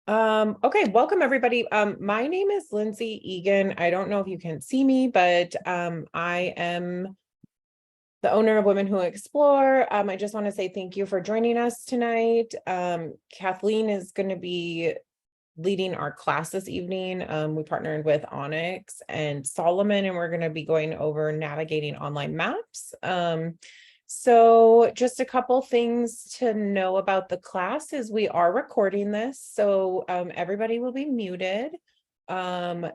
Okay, welcome everybody. My name is Lindsay Egan. I don't know if you can see me, but I am the owner of Women Who Explore. I just want to say thank you for joining us tonight. Kathleen is going to be leading our class this evening. We partnered with onX and Salomon, and we're going to be going over navigating online maps. So just a couple things to know about the class is we are recording this, so everybody will be muted.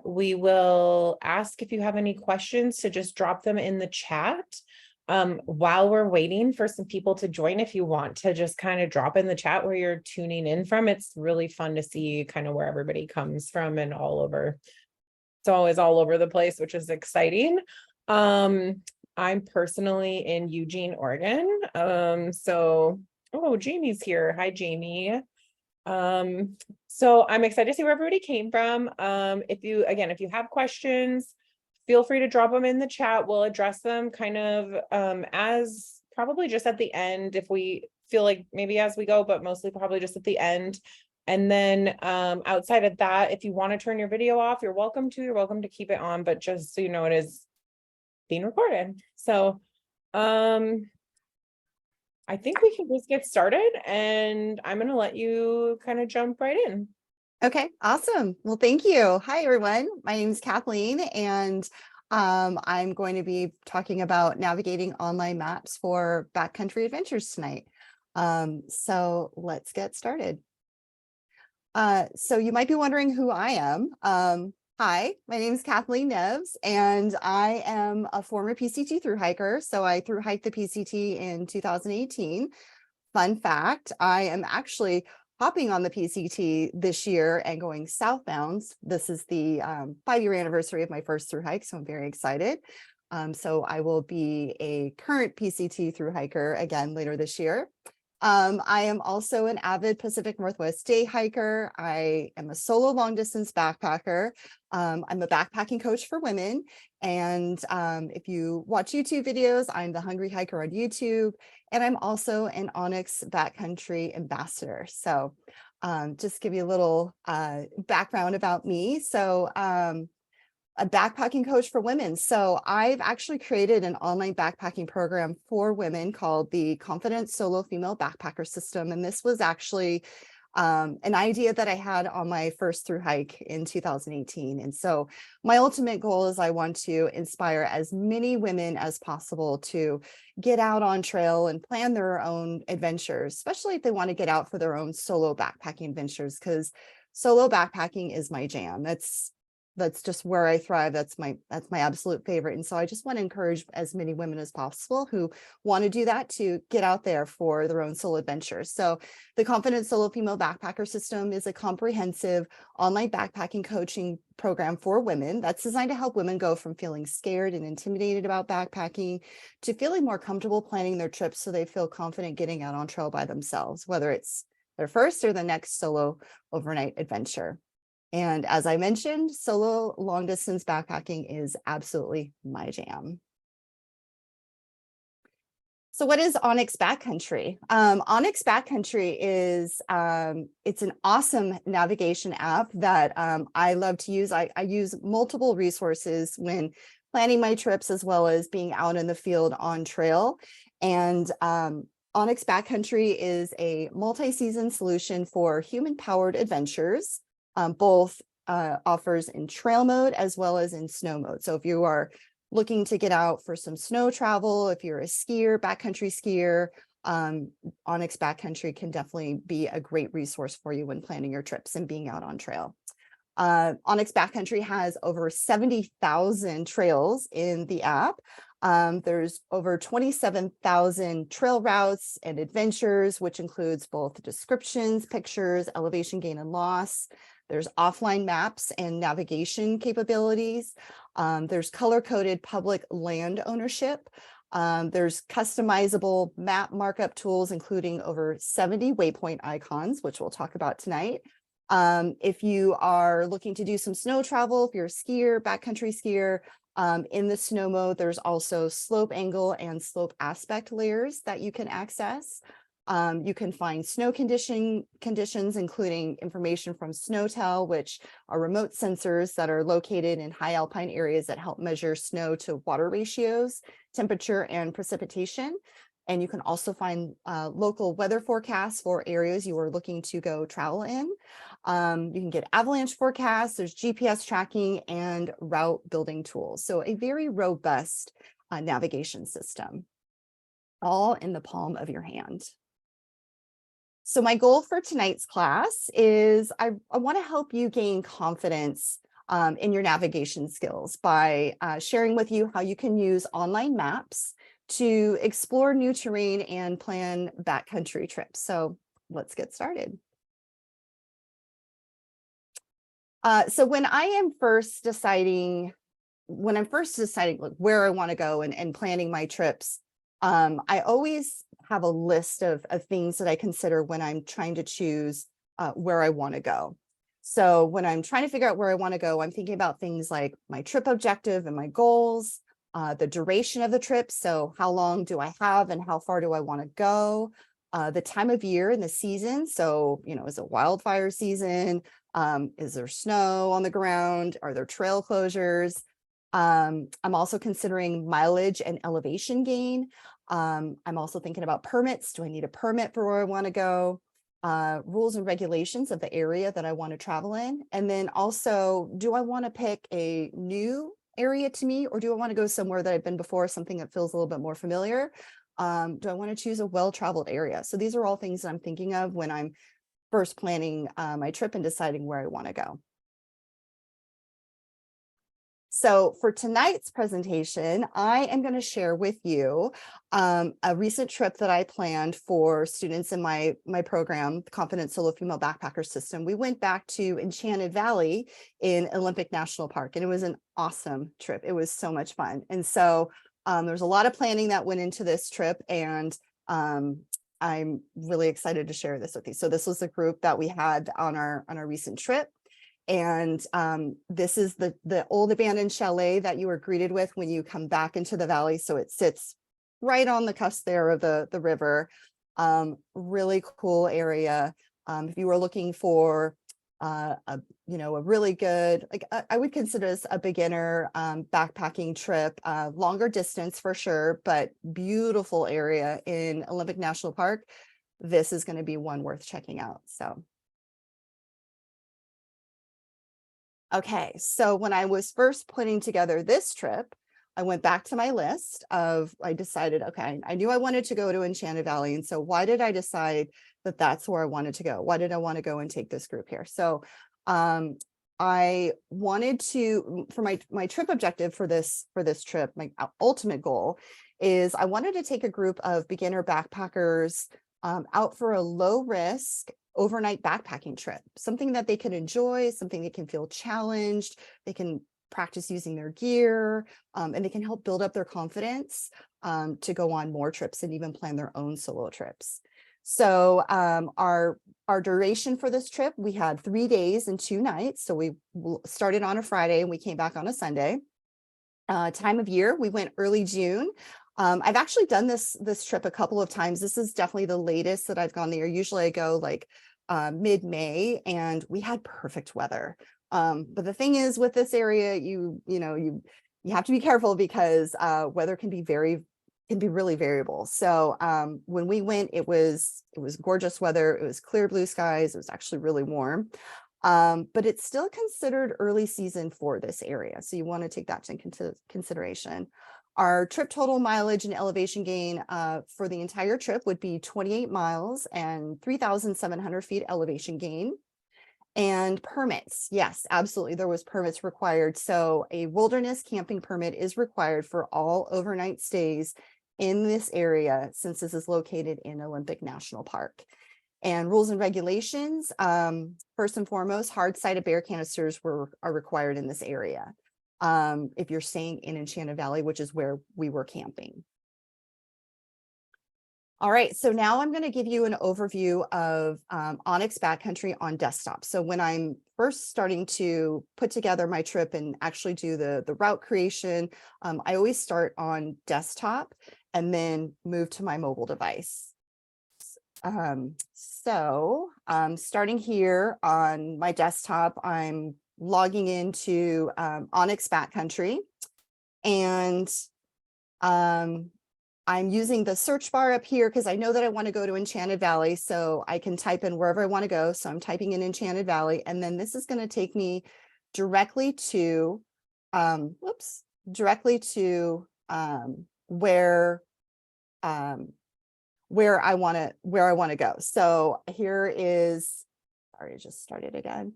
We will ask if you have any questions to just drop them in the chat. While we're waiting for some people to join, if you want to just kind of drop in the chat where you're tuning in from, it's really fun to see kind of where everybody comes from and all over. It's always all over the place, which is exciting. I'm personally in Eugene, Oregon. Oh, Jamie's here. Hi, Jamie. So I'm excited to see where everybody came from. If you have questions, feel free to drop them in the chat. We'll address them kind of as probably just at the end if we feel like maybe as we go, but mostly probably just at the end. And then outside of that, if you want to turn your video off, you're welcome to. You're welcome to keep it on, but just so you know, it is being recorded. So I think we can just get started, and I'm going to let you kind of jump right in. Okay, awesome. Well, thank you. Hi, everyone. My name is Kathleen, and I'm going to be talking about navigating online maps for backcountry adventures tonight. So let's get started. So you might be wondering who I am. Hi, my name is Kathleen Neves, and I am a former PCT thru hiker. So I thru hiked the PCT in 2018. Fun fact, I am actually hopping on the PCT this year and going southbound. This is the 5-year anniversary of my first thru hike, so I'm very excited. So I will be a current PCT thru hiker again later this year. I am also an avid Pacific Northwest day hiker. I am a solo long distance backpacker. I'm a backpacking coach for women. And if you watch YouTube videos, I'm the Hungry Hiker on YouTube. And I'm also an onXBackcountry ambassador. So just give you a little background about me. So a backpacking coach for women. So I've actually created an online backpacking program for women called the Confident Solo Female Backpacker System. And this was actually an idea that I had on my first thru hike in 2018. And so my ultimate goal is I want to inspire as many women as possible to get out on trail and plan their own adventures, especially if they want to get out for their own solo backpacking adventures, because solo backpacking is my jam. That's just where I thrive. That's my absolute favorite. And so I just want to encourage as many women as possible who want to do that to get out there for their own solo adventures. So the Confident Solo Female Backpacker System is a comprehensive online backpacking coaching program for women that's designed to help women go from feeling scared and intimidated about backpacking to feeling more comfortable planning their trips so they feel confident getting out on trail by themselves, whether it's their first or the next solo overnight adventure. And as I mentioned, solo long distance backpacking is absolutely my jam. So what is onXBackcountry? onXBackcountry is, it's an awesome navigation app that I love to use. I use multiple resources when planning my trips as well as being out in the field on trail. And onXBackcountry is a multi-season solution for human-powered adventures. Both offers in trail mode as well as in snow mode. So if you are looking to get out for some snow travel, if you're a skier, backcountry skier, onXBackcountry can definitely be a great resource for you when planning your trips and being out on trail. onXBackcountry has over 70,000 trails in the app. There's over 27,000 trail routes and adventures, which includes both descriptions, pictures, elevation gain and loss. There's offline maps and navigation capabilities. There's color-coded public land ownership. There's customizable map markup tools, including over 70 waypoint icons, which we'll talk about tonight. If you are looking to do some snow travel, if you're a skier, backcountry skier, in the snow mode, there's also slope angle and slope aspect layers that you can access. You can find snow conditions, including information from SnowTel, which are remote sensors that are located in high alpine areas that help measure snow to water ratios, temperature, and precipitation. And you can also find local weather forecasts for areas you are looking to go travel in. You can get avalanche forecasts, there's GPS tracking and route building tools. So a very robust navigation system, all in the palm of your hand. So my goal for tonight's class is I want to help you gain confidence in your navigation skills by sharing with you how you can use online maps to explore new terrain and plan backcountry trips. So let's get started. So when I'm first deciding like where I want to go and planning my trips, I always have a list of things that I consider when I'm trying to choose where I want to go. So when I'm trying to figure out where I want to go, I'm thinking about things like my trip objective and my goals, the duration of the trip. So how long do I have and how far do I want to go? The time of year and the season. So, is it wildfire season? Is there snow on the ground? Are there trail closures? I'm also considering mileage and elevation gain. I'm also thinking about permits. Do I need a permit for where I want to go? Rules and regulations of the area that I want to travel in. And then also, do I want to pick a new area to me, or do I want to go somewhere that I've been before, something that feels a little bit more familiar? Do I want to choose a well-traveled area? So these are all things that I'm thinking of when I'm first planning my trip and deciding where I want to go. So for tonight's presentation, I am going to share with you a recent trip that I planned for students in my program, the Confident Solo Female Backpacker System. We went back to Enchanted Valley in Olympic National Park, and it was an awesome trip. It was so much fun. And so there's a lot of planning that went into this trip, and I'm really excited to share this with you. So this was a group that we had on our recent trip. And this is the old abandoned chalet that you were greeted with when you come back into the valley. So it sits right on the cusp there of the river. Really cool area. If you were looking for a really good, like I would consider this a beginner backpacking trip, longer distance for sure, but beautiful area in Olympic National Park. This is going to be one worth checking out. So. Okay, so when I was first putting together this trip, I went back to my list I decided, okay, I knew I wanted to go to Enchanted Valley. And so why did I decide that that's where I wanted to go? Why did I want to go and take this group here? So I wanted to, for my trip objective for this trip, my ultimate goal is I wanted to take a group of beginner backpackers out for a low risk overnight backpacking trip, something that they can enjoy, something they can feel challenged, they can practice using their gear, and they can help build up their confidence to go on more trips and even plan their own solo trips. So our duration for this trip, we had 3 days and 2 nights. So we started on a Friday and we came back on a Sunday. Time of year, we went early June. I've actually done this trip a couple of times. This is definitely the latest that I've gone there. Usually I go like mid-May, and we had perfect weather. But the thing is with this area, you have to be careful because weather can be really variable. So when we went, it was gorgeous weather. It was clear blue skies. It was actually really warm. But it's still considered early season for this area. So you want to take that into consideration. Our trip total mileage and elevation gain for the entire trip would be 28 miles and 3,700 feet elevation gain. And permits, yes, absolutely, there was permits required. So a wilderness camping permit is required for all overnight stays in this area, since this is located in Olympic National Park. And rules and regulations, first and foremost, hard-sided bear canisters are required in this area. If you're staying in Enchanted Valley, which is where we were camping. All right, so now I'm going to give you an overview of onXBackcountry on desktop. So when I'm first starting to put together my trip and actually do the route creation, I always start on desktop and then move to my mobile device. Starting here on my desktop, I'm logging into onXBackcountry, and I'm using the search bar up here because I know that I want to go to Enchanted Valley, so I can type in wherever I want to go. So I'm typing in Enchanted Valley, and then this is going to take me directly to where I want to go. So here is, sorry, I just started again.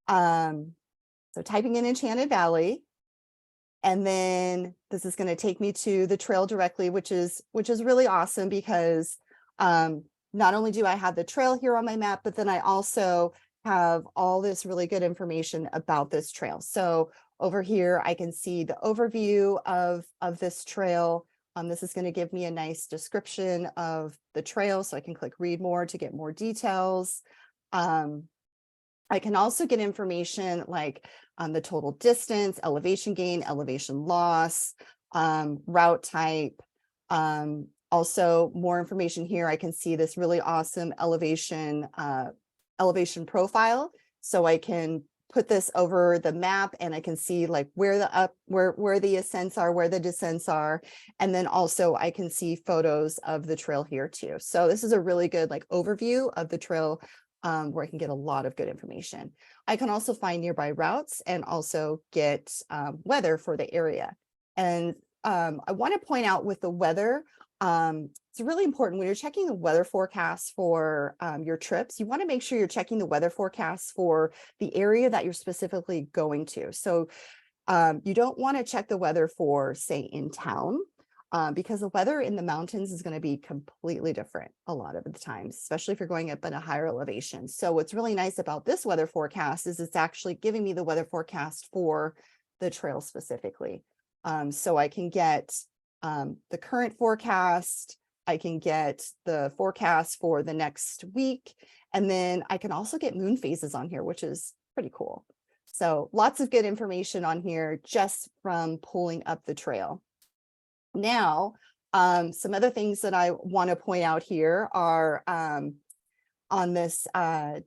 So typing in Enchanted Valley, and then this is going to take me to the trail directly, which is really awesome because not only do I have the trail here on my map, but then I also have all this really good information about this trail. So over here, I can see the overview of this trail. This is going to give me a nice description of the trail, so I can click read more to get more details. I can also get information like the total distance, elevation gain, elevation loss, route type. Also more information here. I can see this really awesome elevation profile. So I can put this over the map and I can see like where the ascents are, where the descents are. And then also I can see photos of the trail here too. So this is a really good like overview of the trail, where I can get a lot of good information. I can also find nearby routes and also get weather for the area. And I want to point out with the weather, it's really important when you're checking the weather forecast for your trips, you want to make sure you're checking the weather forecast for the area that you're specifically going to. So you don't want to check the weather for, say, in town, because the weather in the mountains is going to be completely different a lot of the times, especially if you're going up in a higher elevation. So what's really nice about this weather forecast is it's actually giving me the weather forecast for the trail specifically. So I can get the current forecast, I can get the forecast for the next week, and then I can also get moon phases on here, which is pretty cool. So lots of good information on here just from pulling up the trail. Now, some other things that I want to point out here are on this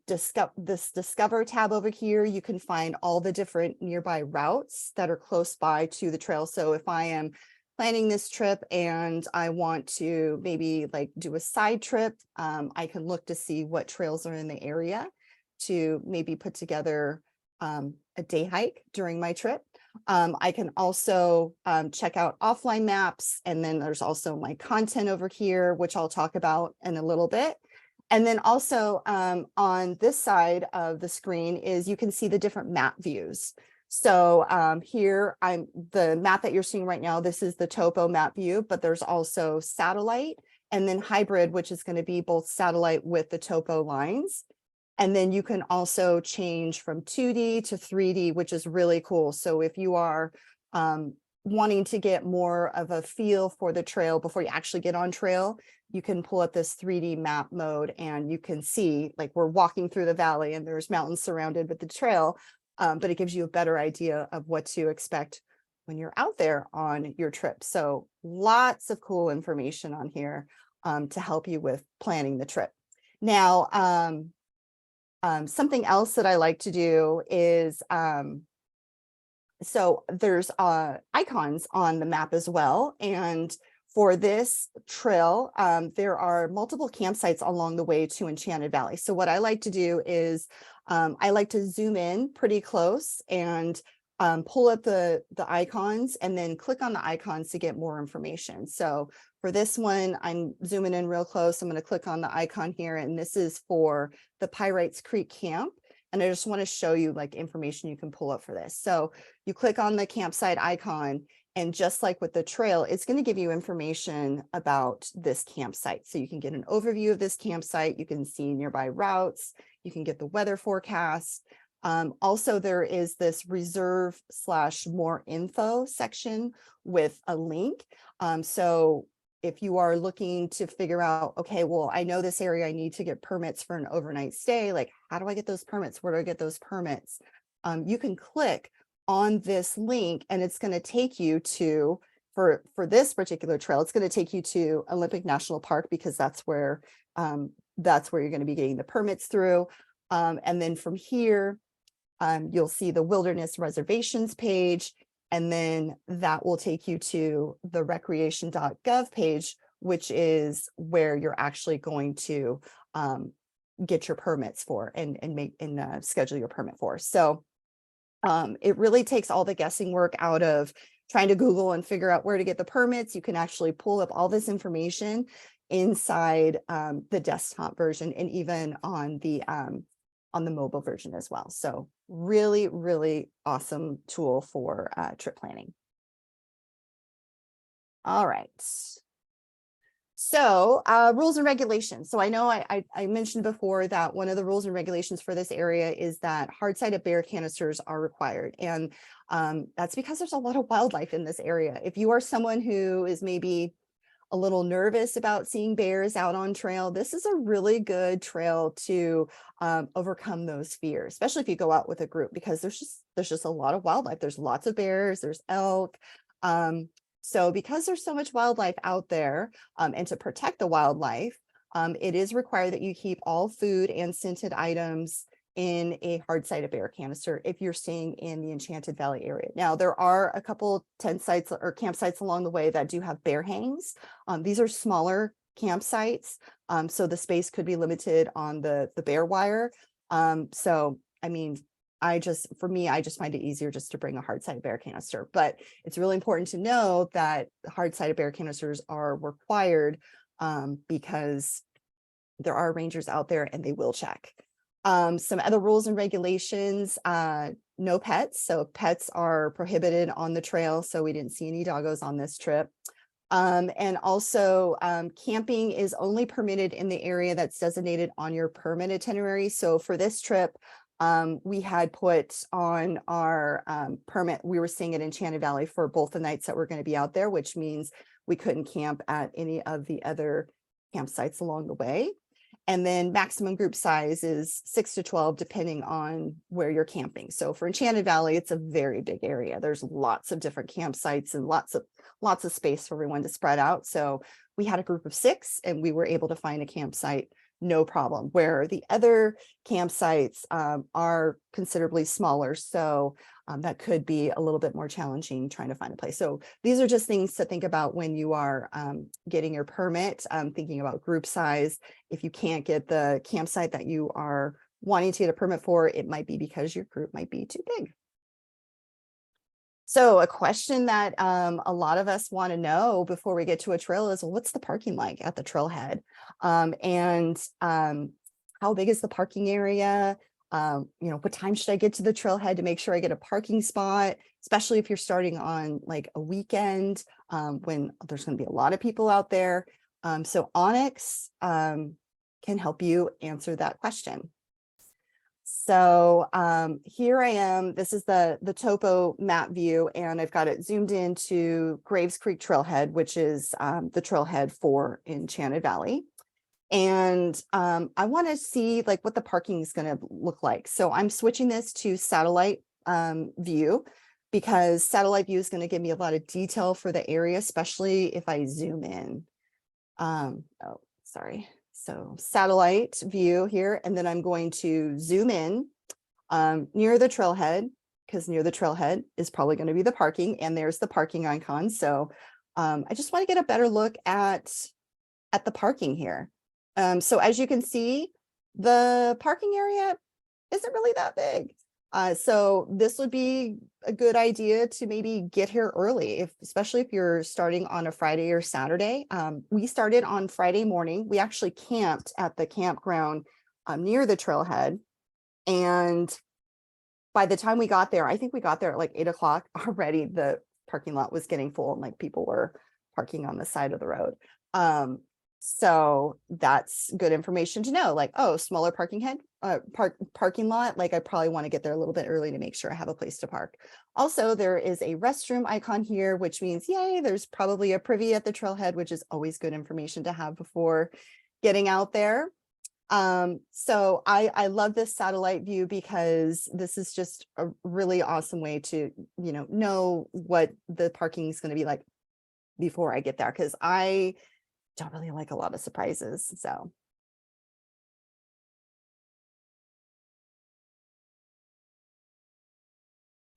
Discover tab over here, you can find all the different nearby routes that are close by to the trail. So if I am planning this trip and I want to maybe like do a side trip, I can look to see what trails are in the area to maybe put together a day hike during my trip. I can also check out offline maps, and then there's also my content over here, which I'll talk about in a little bit. And then also on this side of the screen is you can see the different map views. So here the map that you're seeing right now, this is the topo map view, but there's also satellite and then hybrid, which is going to be both satellite with the topo lines. And then you can also change from 2D to 3D, which is really cool. So if you are wanting to get more of a feel for the trail before you actually get on trail, you can pull up this 3D map mode and you can see like we're walking through the valley and there's mountains surrounded with the trail, but it gives you a better idea of what to expect when you're out there on your trip. So lots of cool information on here to help you with planning the trip. Now, something else that I like to do is, so there's icons on the map as well. And for this trail, there are multiple campsites along the way to Enchanted Valley. So what I like to do is I like to zoom in pretty close and pull up the icons and then click on the icons to get more information. So for this one, I'm zooming in real close. I'm going to click on the icon here, and this is for the Pyrites Creek Camp. And I just want to show you like information you can pull up for this. So you click on the campsite icon, and just like with the trail, it's going to give you information about this campsite. So you can get an overview of this campsite. You can see nearby routes. You can get the weather forecast. Also, there is this reserve/more info section with a link. So if you are looking to figure out, okay, well, I know this area, I need to get permits for an overnight stay. Like, how do I get those permits? Where do I get those permits? You can click on this link and it's going to take you to, for this particular trail, it's going to take you to Olympic National Park because that's where that's where you're going to be getting the permits through. And then from here, you'll see the wilderness reservations page, and then that will take you to the recreation.gov page, which is where you're actually going to get your permits for and schedule your permit for. So it really takes all the guessing work out of trying to Google and figure out where to get the permits. You can actually pull up all this information inside the desktop version and even on the mobile version as well. So really, really awesome tool for trip planning. All right. So rules and regulations. So I know I mentioned before that one of the rules and regulations for this area is that hard-sided bear canisters are required. And that's because there's a lot of wildlife in this area. If you are someone who is maybe a little nervous about seeing bears out on trail, this is a really good trail to overcome those fears, especially if you go out with a group, because there's just a lot of wildlife. There's lots of bears, there's elk. So because there's so much wildlife out there, and to protect the wildlife, it is required that you keep all food and scented items in a hard-sided bear canister if you're staying in the Enchanted Valley area. Now, there are a couple tent sites or campsites along the way that do have bear hangs. These are smaller campsites, so the space could be limited on the bear wire. So, I mean, for me, I just find it easier just to bring a hard-sided bear canister. But it's really important to know that hard-sided bear canisters are required because there are rangers out there and they will check. Some other rules and regulations, no pets. So pets are prohibited on the trail. So we didn't see any doggos on this trip. And also camping is only permitted in the area that's designated on your permit itinerary. So for this trip, we had put on our permit, we were staying at Enchanted Valley for both the nights that we're going to be out there, which means we couldn't camp at any of the other campsites along the way. And then maximum group size is 6 to 12, depending on where you're camping. So for Enchanted Valley, it's a very big area. There's lots of different campsites and lots of space for everyone to spread out. So we had a group of 6 and we were able to find a campsite, no problem, where the other campsites are considerably smaller. So that could be a little bit more challenging trying to find a place. So these are just things to think about when you are getting your permit, thinking about group size. If you can't get the campsite that you are wanting to get a permit for, it might be because your group might be too big. So a question that a lot of us want to know before we get to a trail is, well, what's the parking like at the trailhead? And how big is the parking area? What time should I get to the trailhead to make sure I get a parking spot, especially if you're starting on like a weekend when there's going to be a lot of people out there. So onX can help you answer that question. So here I am. This is the topo map view, and I've got it zoomed into Graves Creek Trailhead, which is the trailhead for Enchanted Valley. And I want to see like what the parking is going to look like. So I'm switching this to satellite view because satellite view is going to give me a lot of detail for the area, especially if I zoom in. So satellite view here, and then I'm going to zoom in near the trailhead, because near the trailhead is probably going to be the parking, and there's the parking icon. So I just want to get a better look at the parking here. So as you can see, the parking area isn't really that big. So this would be a good idea to maybe get here early, especially if you're starting on a Friday or Saturday. We started on Friday morning. We actually camped at the campground near the trailhead. And by the time we got there, I think we got there at like 8 o'clock already. The parking lot was getting full and like people were parking on the side of the road. So that's good information to know, like, oh, smaller parking lot, like I probably want to get there a little bit early to make sure I have a place to park. Also, there is a restroom icon here, which means, yay, there's probably a privy at the trailhead, which is always good information to have before getting out there. So I love this satellite view because this is just a really awesome way to, know what the parking is going to be like before I get there, because I don't really like a lot of surprises. So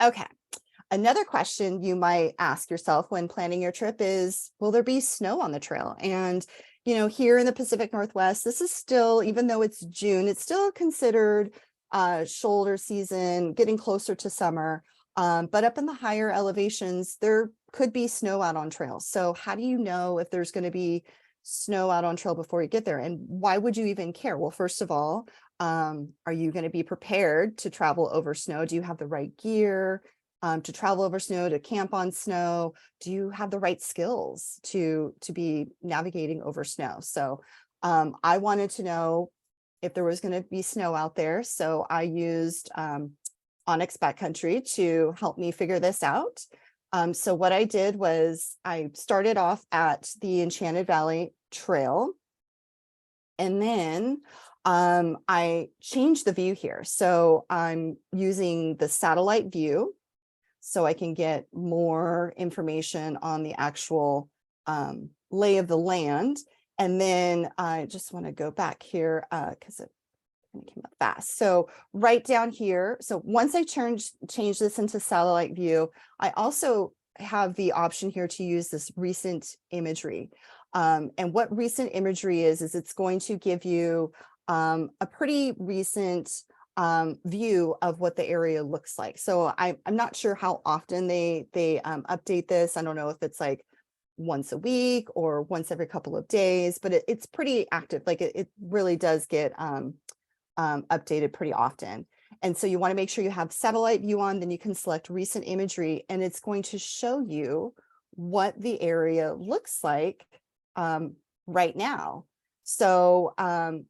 Okay. Another question you might ask yourself when planning your trip is, will there be snow on the trail? And, here in the Pacific Northwest, this is still, even though it's June, it's still considered shoulder season, getting closer to summer. But up in the higher elevations, there could be snow out on trails. So how do you know if there's going to be snow out on trail before you get there? And why would you even care? Well, first of all, are you going to be prepared to travel over snow? Do you have the right gear? To travel over snow, to camp on snow? Do you have the right skills to be navigating over snow? So I wanted to know if there was going to be snow out there. So I used onXBackcountry to help me figure this out. So what I did was I started off at the Enchanted Valley Trail, and then I changed the view here. So I'm using the satellite view, so I can get more information on the actual lay of the land. And then I just want to go back here because it came up fast. So right down here. So once I change this into satellite view, I also have the option here to use this recent imagery. And what recent imagery is it's going to give you a pretty recent view of what the area looks like. So I'm not sure how often they update this. I don't know if it's like once a week or once every couple of days, but it's pretty active. Like it really does get updated pretty often. And so you want to make sure you have satellite view on, then you can select recent imagery, and it's going to show you what the area looks like right now. So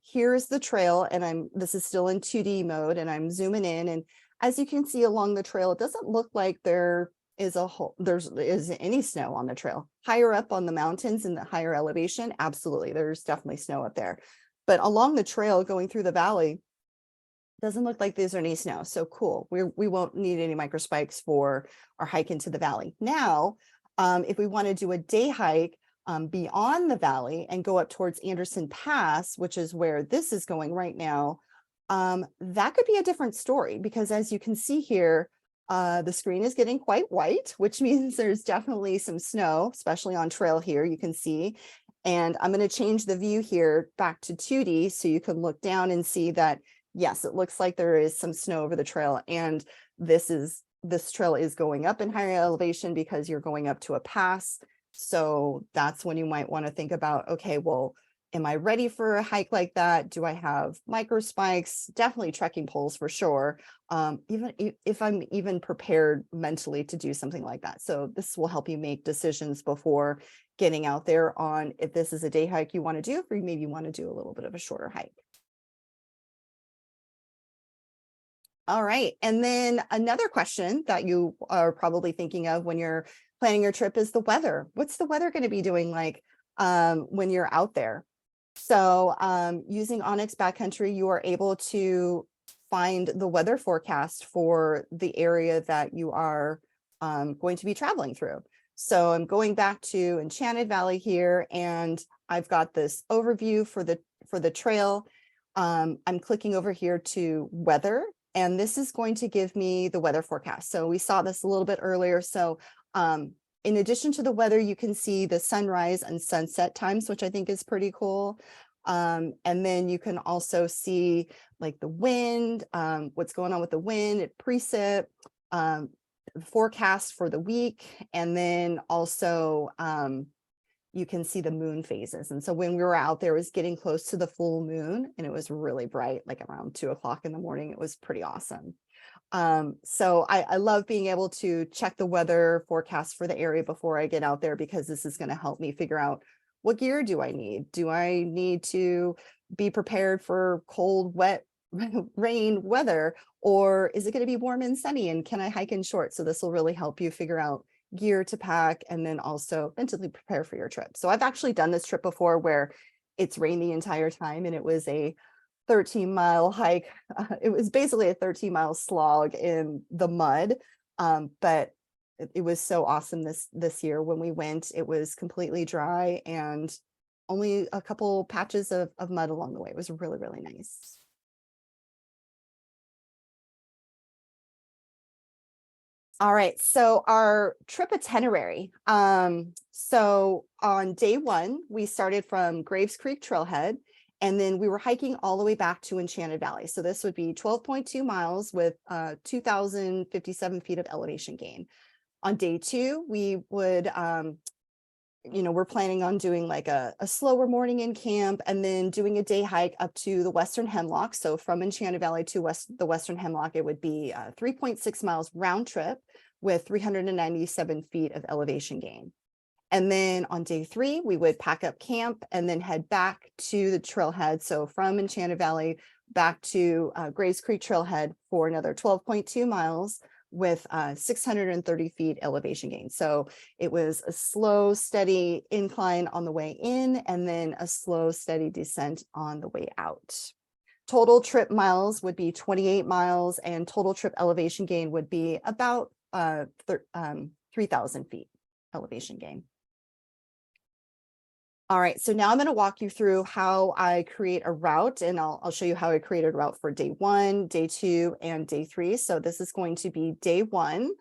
here's the trail, and this is still in 2D mode, and I'm zooming in, and as you can see along the trail, it doesn't look like there is any snow on the trail. Higher up on the mountains in the higher elevation, absolutely, there's definitely snow up there. But along the trail going through the valley, doesn't look like there's any snow. So cool. We won't need any micro spikes for our hike into the valley. Now, if we want to do a day hike beyond the valley and go up towards Anderson Pass, which is where this is going right now, that could be a different story, because as you can see here, the screen is getting quite white, which means there's definitely some snow, especially on trail here, you can see. And I'm going to change the view here back to 2D so you can look down and see that, yes, it looks like there is some snow over the trail. And this trail is going up in higher elevation because you're going up to a pass. So that's when you might want to think about, okay, well, am I ready for a hike like that? Do I have micro spikes? Definitely trekking poles for sure. Even if I'm even prepared mentally to do something like that. So this will help you make decisions before getting out there on if this is a day hike you want to do, or maybe you want to do a little bit of a shorter hike. All right. And then another question that you are probably thinking of when you're planning your trip is the weather. What's the weather going to be doing like when you're out there? So using onXBackcountry, you are able to find the weather forecast for the area that you are going to be traveling through. So I'm going back to Enchanted Valley here, and I've got this overview for the trail. I'm clicking over here to weather, and this is going to give me the weather forecast. So we saw this a little bit earlier. So in addition to the weather, you can see the sunrise and sunset times, which I think is pretty cool. And then you can also see like the wind, what's going on with the wind, precip, forecast for the week. And then also you can see the moon phases. And so when we were out there, it was getting close to the full moon, and it was really bright, like around 2 o'clock in the morning. It was pretty awesome. So I love being able to check the weather forecast for the area before I get out there, because this is going to help me figure out what gear do I need? Do I need to be prepared for cold, wet, rain weather, or is it going to be warm and sunny, and can I hike in shorts? So this will really help you figure out gear to pack, and then also mentally prepare for your trip. So I've actually done this trip before where it's rained the entire time, and it was a 13-mile hike. It was basically a 13-mile slog in the mud, but it was so awesome this year. When we went, it was completely dry and only a couple patches of mud along the way. It was really, really nice. All right, so our trip itinerary. So on day one, we started from Graves Creek Trailhead, and then we were hiking all the way back to Enchanted Valley. So this would be 12.2 miles with 2,057 feet of elevation gain. On day two, we would, we're planning on doing like a slower morning in camp and then doing a day hike up to the Western Hemlock. So from Enchanted Valley to the Western Hemlock, it would be 3.6 miles round trip with 397 feet of elevation gain. And then on day three, we would pack up camp and then head back to the trailhead. So from Enchanted Valley back to Graves Creek Trailhead for another 12.2 miles with 630 feet elevation gain. So it was a slow, steady incline on the way in, and then a slow, steady descent on the way out. Total trip miles would be 28 miles, and total trip elevation gain would be about 3,000 feet elevation gain. All right, so now I'm going to walk you through how I create a route, and I'll show you how I created a route for day one, day two, and day three. So this is going to be day one.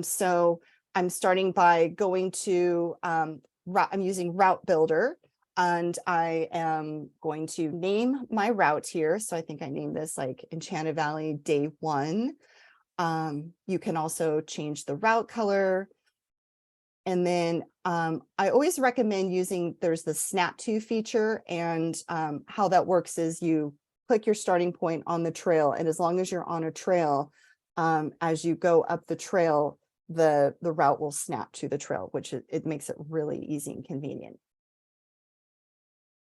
So I'm starting by going to, I'm using Route Builder, and I am going to name my route here. So I think I named this like Enchanted Valley day one. You can also change the route color. And then I always recommend using, there's the snap to feature, and how that works is you click your starting point on the trail, and as long as you're on a trail, as you go up the trail, the route will snap to the trail, which it makes it really easy and convenient.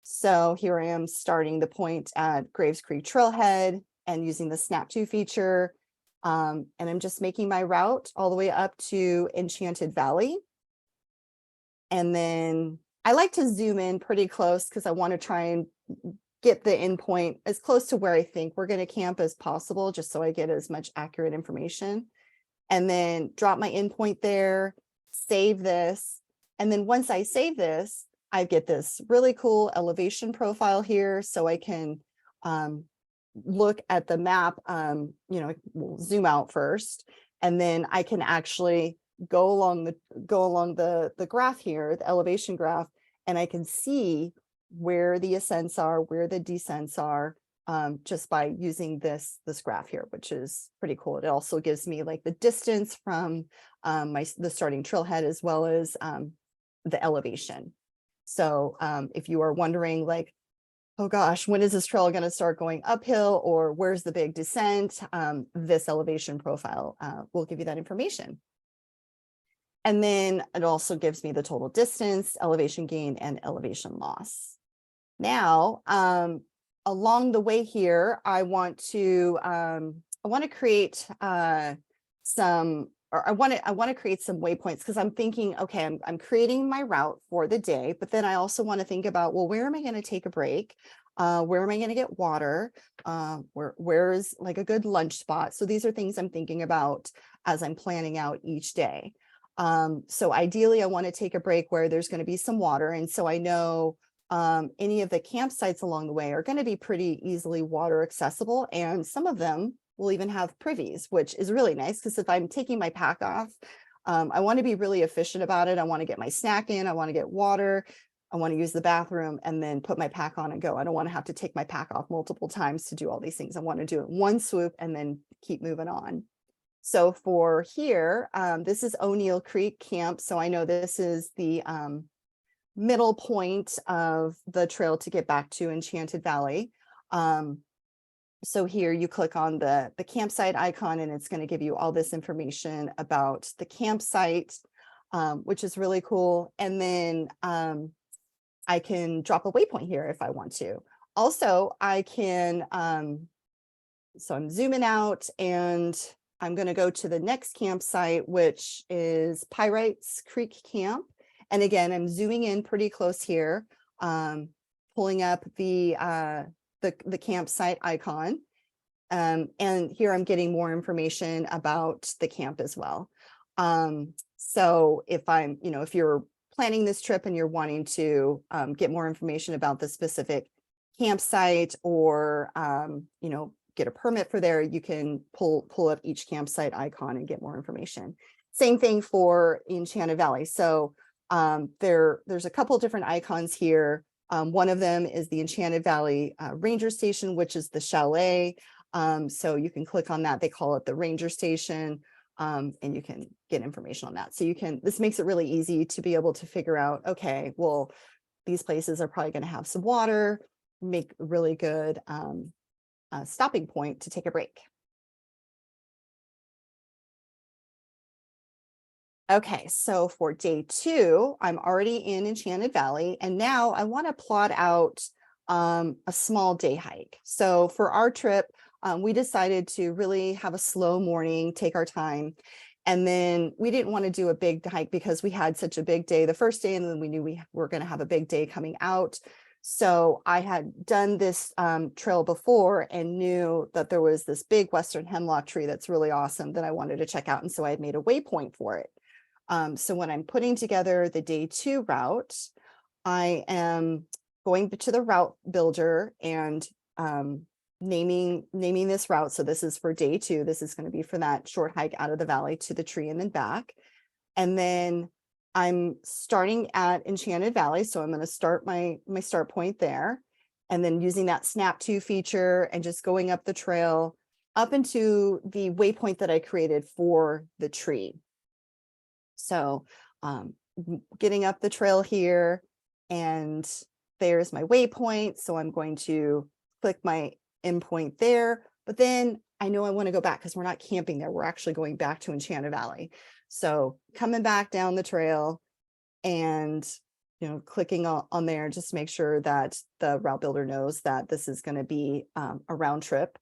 So here I am starting the point at Graves Creek Trailhead and using the snap to feature. And I'm just making my route all the way up to Enchanted Valley. And then I like to zoom in pretty close because I want to try and get the endpoint as close to where I think we're going to camp as possible, just so I get as much accurate information. And then drop my endpoint there, save this. And then once I save this, I get this really cool elevation profile here, so I can look at the map. We'll zoom out first, and then I can actually go along the graph here, the elevation graph, and I can see where the ascents are, where the descents are, just by using this graph here, which is pretty cool. It also gives me like the distance from the starting trailhead, as well as the elevation. So if you are wondering like, oh gosh, when is this trail going to start going uphill, or where's the big descent, this elevation profile will give you that information. And then it also gives me the total distance, elevation gain, and elevation loss. Now, along the way here, I want to create some waypoints, because I'm thinking, okay, I'm creating my route for the day, but then I also want to think about, well, where am I going to take a break? Where am I going to get water? Where is like a good lunch spot? So these are things I'm thinking about as I'm planning out each day. So ideally, I want to take a break where there's going to be some water. And so I know any of the campsites along the way are going to be pretty easily water accessible. And some of them will even have privies, which is really nice, because if I'm taking my pack off, I want to be really efficient about it. I want to get my snack in, I want to get water, I want to use the bathroom, and then put my pack on and go. I don't want to have to take my pack off multiple times to do all these things. I want to do it one swoop and then keep moving on. So for here, this is O'Neill Creek Camp. So I know this is the middle point of the trail to get back to Enchanted Valley. So here you click on the campsite icon, and it's going to give you all this information about the campsite, which is really cool. And then I can drop a waypoint here if I want to. Also, I can, so I'm zooming out, and I'm going to go to the next campsite, which is Pirates Creek Camp. And again, I'm zooming in pretty close here, pulling up the campsite icon. And here I'm getting more information about the camp as well. So if you're planning this trip and you're wanting to get more information about the specific campsite, or get a permit for there, you can pull up each campsite icon and get more information. Same thing for Enchanted Valley. So there's a couple different icons here. One of them is the Enchanted Valley Ranger Station, which is the chalet. So you can click on that. They call it the Ranger Station, and you can get information on that. So this makes it really easy to be able to figure out, okay, well, these places are probably going to have some water, make a really good stopping point to take a break. Okay, so for day 2, I'm already in Enchanted Valley, and now I want to plot out a small day hike. So for our trip, we decided to really have a slow morning, take our time. And then we didn't want to do a big hike because we had such a big day the first day, and then we knew we were going to have a big day coming out. So I had done this trail before and knew that there was this big western hemlock tree that's really awesome that I wanted to check out. And so I had made a waypoint for it. So when I'm putting together the day 2 route, I am going to the route builder and naming this route. So this is for day 2. This is going to be for that short hike out of the valley to the tree and then back. And then I'm starting at Enchanted Valley. So I'm going to start my start point there. And then using that snap to feature and just going up the trail up into the waypoint that I created for the tree. So getting up the trail here, and there's my waypoint. So I'm going to click my endpoint there, but then I know I want to go back because we're not camping there. We're actually going back to Enchanted Valley. So coming back down the trail and, clicking on there, just make sure that the route builder knows that this is going to be a round trip,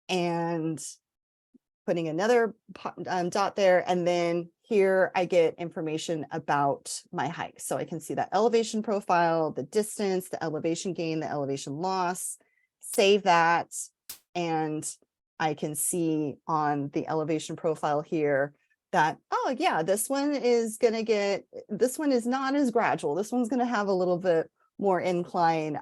and putting another dot there. And then here I get information about my hike. So I can see that elevation profile, the distance, the elevation gain, the elevation loss, save that. And I can see on the elevation profile here that, oh yeah, this one is not as gradual. This one's going to have a little bit more incline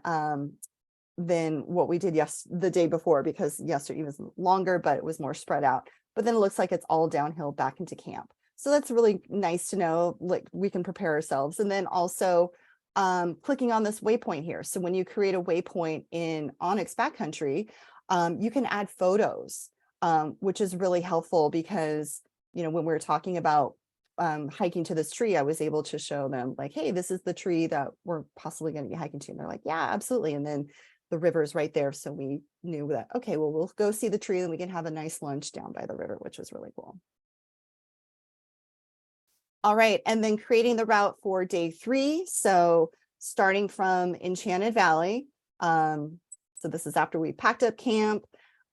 than what we did the day before, because yesterday was longer, but it was more spread out. But then it looks like it's all downhill back into camp. So that's really nice to know, like we can prepare ourselves. And then also clicking on this waypoint here. So when you create a waypoint in onXBackcountry, you can add photos, which is really helpful because, when we were talking about hiking to this tree, I was able to show them like, hey, this is the tree that we're possibly going to be hiking to. And they're like, yeah, absolutely. And then the river is right there. So we knew that, okay, well, we'll go see the tree and we can have a nice lunch down by the river, which was really cool. All right. And then creating the route for day 3. So starting from Enchanted Valley. So this is after we packed up camp,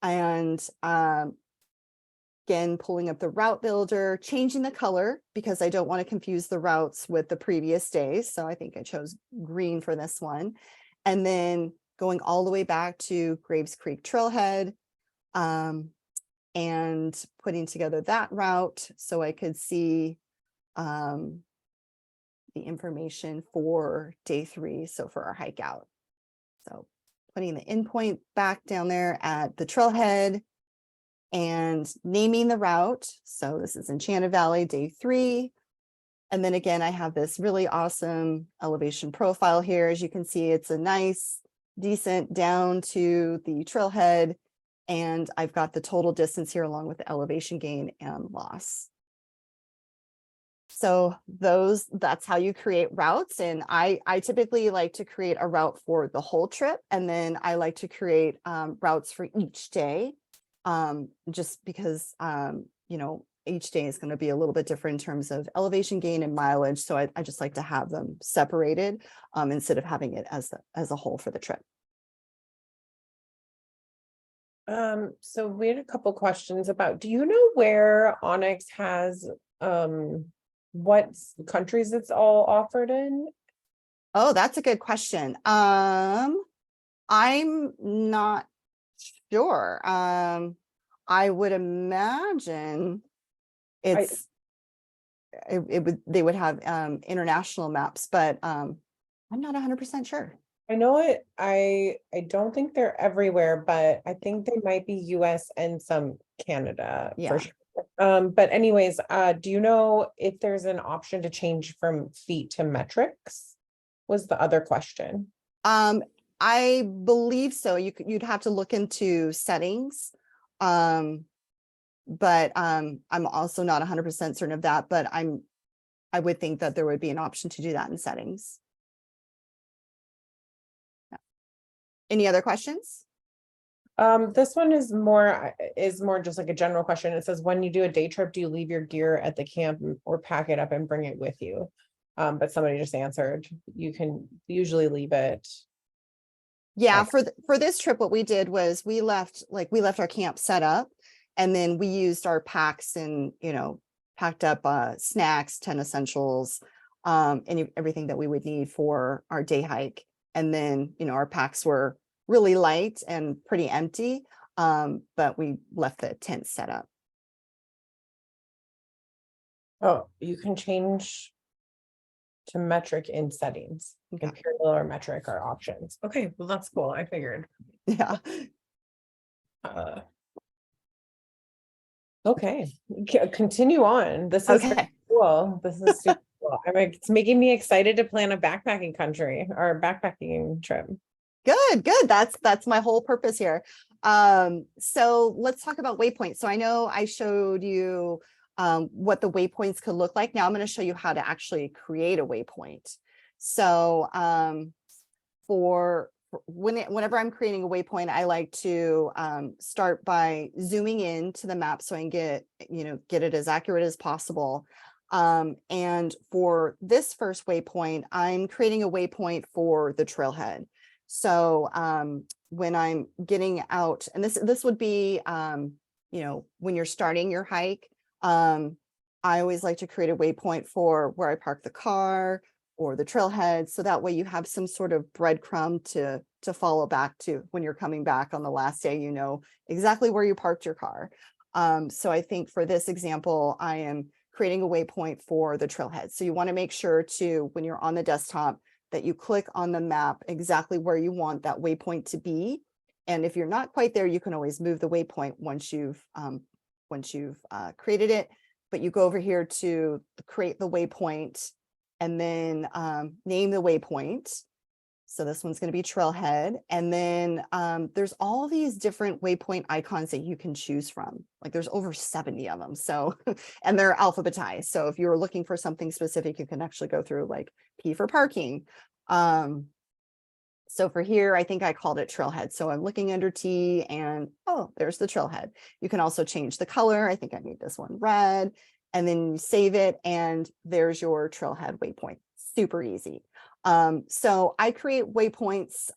and again, pulling up the route builder, changing the color because I don't want to confuse the routes with the previous days. So I think I chose green for this one. And then going all the way back to Graves Creek Trailhead, and putting together that route so I could see the information for day 3. So for our hike out. So putting the endpoint back down there at the trailhead and naming the route. So this is Enchanted Valley, day 3. And then again, I have this really awesome elevation profile here. As you can see, it's a nice, decent down to the trailhead. And I've got the total distance here along with the elevation gain and loss. So that's how you create routes. And I typically like to create a route for the whole trip. And then I like to create routes for each day, just because, each day is going to be a little bit different in terms of elevation gain and mileage. So I just like to have them separated instead of having it as a whole for the trip. So we had a couple questions about, do you know where onX has what countries it's all offered in? Oh, that's a good question. I'm not sure. I would imagine they would have international maps, but I'm not 100% sure. I know it, I don't think they're everywhere, but I think they might be US and some Canada for Yeah. sure. But anyways, do you know if there's an option to change from feet to metrics? Was the other question. Um, I believe so. You'd have to look into settings. But I'm also not 100% certain of that, but I would think that there would be an option to do that in settings. Yeah. Any other questions? This one is more just like a general question. It says, when you do a day trip, do you leave your gear at the camp or pack it up and bring it with you? But somebody just answered, you can usually leave it. Yeah, for this trip, what we did was we left our camp set up, and then we used our packs and packed up snacks, 10 essentials, everything that we would need for our day hike. And then our packs were really light and pretty empty, but we left the tent set up. Oh, you can change to metric in settings. Okay. Imperial or metric are options. Okay, well, that's cool. I figured. Yeah. Okay, continue on. This is very Okay. cool. This is super cool. It's making me excited to plan a backpacking country or backpacking trip. Good. That's my whole purpose here. So let's talk about waypoints. So I know I showed you what the waypoints could look like. Now I'm going to show you how to actually create a waypoint. So whenever I'm creating a waypoint, I like to start by zooming in to the map so I can get it as accurate as possible. And for this first waypoint, I'm creating a waypoint for the trailhead. So when I'm getting out, and this would be when you're starting your hike, I always like to create a waypoint for where I park the car or the trailhead, so that way you have some sort of breadcrumb to follow back to when you're coming back on the last day, you know exactly where you parked your car. So I think for this example, I am creating a waypoint for the trailhead. So you want to make sure to, when you're on the desktop, that you click on the map exactly where you want that waypoint to be. And if you're not quite there, you can always move the waypoint once you've created it. But you go over here to create the waypoint and then name the waypoint. So this one's going to be trailhead. And then there's all these different waypoint icons that you can choose from. Like there's over 70 of them. So, and they're alphabetized. So if you're looking for something specific, you can actually go through like P for parking. So for here, I think I called it trailhead. So I'm looking under T and, oh, there's the trailhead. You can also change the color. I think I made this one red, and then you save it and there's your trailhead waypoint. Super easy. So I create waypoints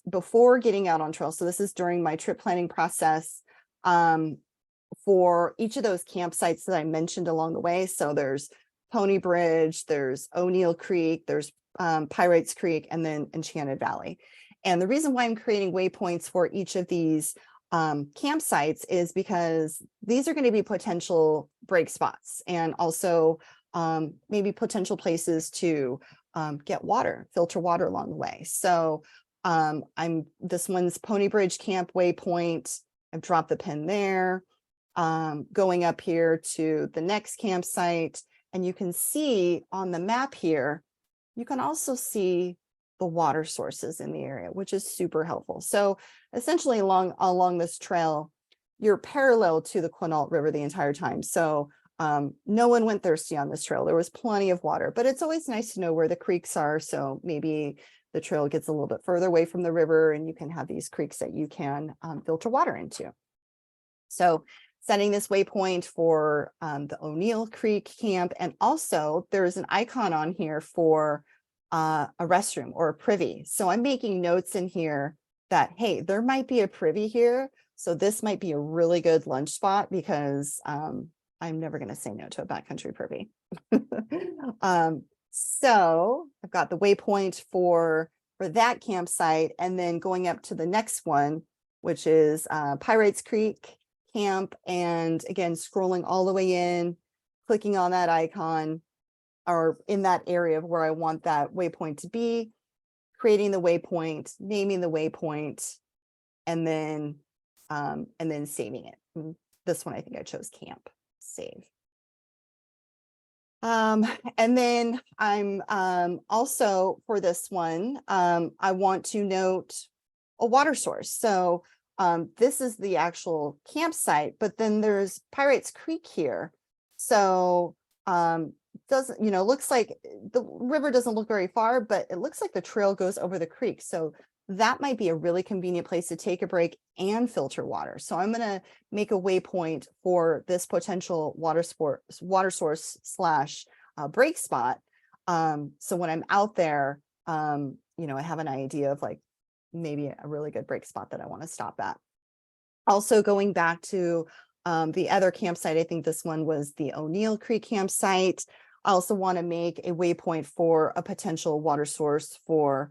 before getting out on trail. So this is during my trip planning process for each of those campsites that I mentioned along the way. So there's Pony Bridge, there's O'Neill Creek, there's Pirates Creek, and then Enchanted Valley. And the reason why I'm creating waypoints for each of these campsites is because these are going to be potential break spots and also maybe potential places to get water, filter water along the way. So this one's Pony Bridge Camp waypoint. I've dropped the pin there. Going up here to the next campsite, and you can see on the map here, you can also see the water sources in the area, which is super helpful. So essentially along this trail, you're parallel to the Quinault River the entire time. So no one went thirsty on this trail. There was plenty of water, but it's always nice to know where the creeks are. So maybe the trail gets a little bit further away from the river and you can have these creeks that you can filter water into. So setting this waypoint for the O'Neill Creek camp. And also there's an icon on here for a restroom or a privy. So I'm making notes in here that, hey, there might be a privy here. So this might be a really good lunch spot because I'm never going to say no to a backcountry privy. So I've got the waypoint for that campsite, and then going up to the next one, which is Pirates Creek camp. And again, scrolling all the way in, clicking on that icon or in that area of where I want that waypoint to be, creating the waypoint, naming the waypoint, and then saving it. This one, I think I chose camp, save. And then I'm also for this one, I want to note a water source. So this is the actual campsite, but then there's Pirates Creek here. So doesn't, looks like the river doesn't look very far, but it looks like the trail goes over the creek. So that might be a really convenient place to take a break and filter water. So I'm going to make a waypoint for this potential water source slash break spot. So when I'm out there, I have an idea of like maybe a really good break spot that I want to stop at. Also going back to the other campsite, I think this one was the O'Neill Creek campsite. I also want to make a waypoint for a potential water source for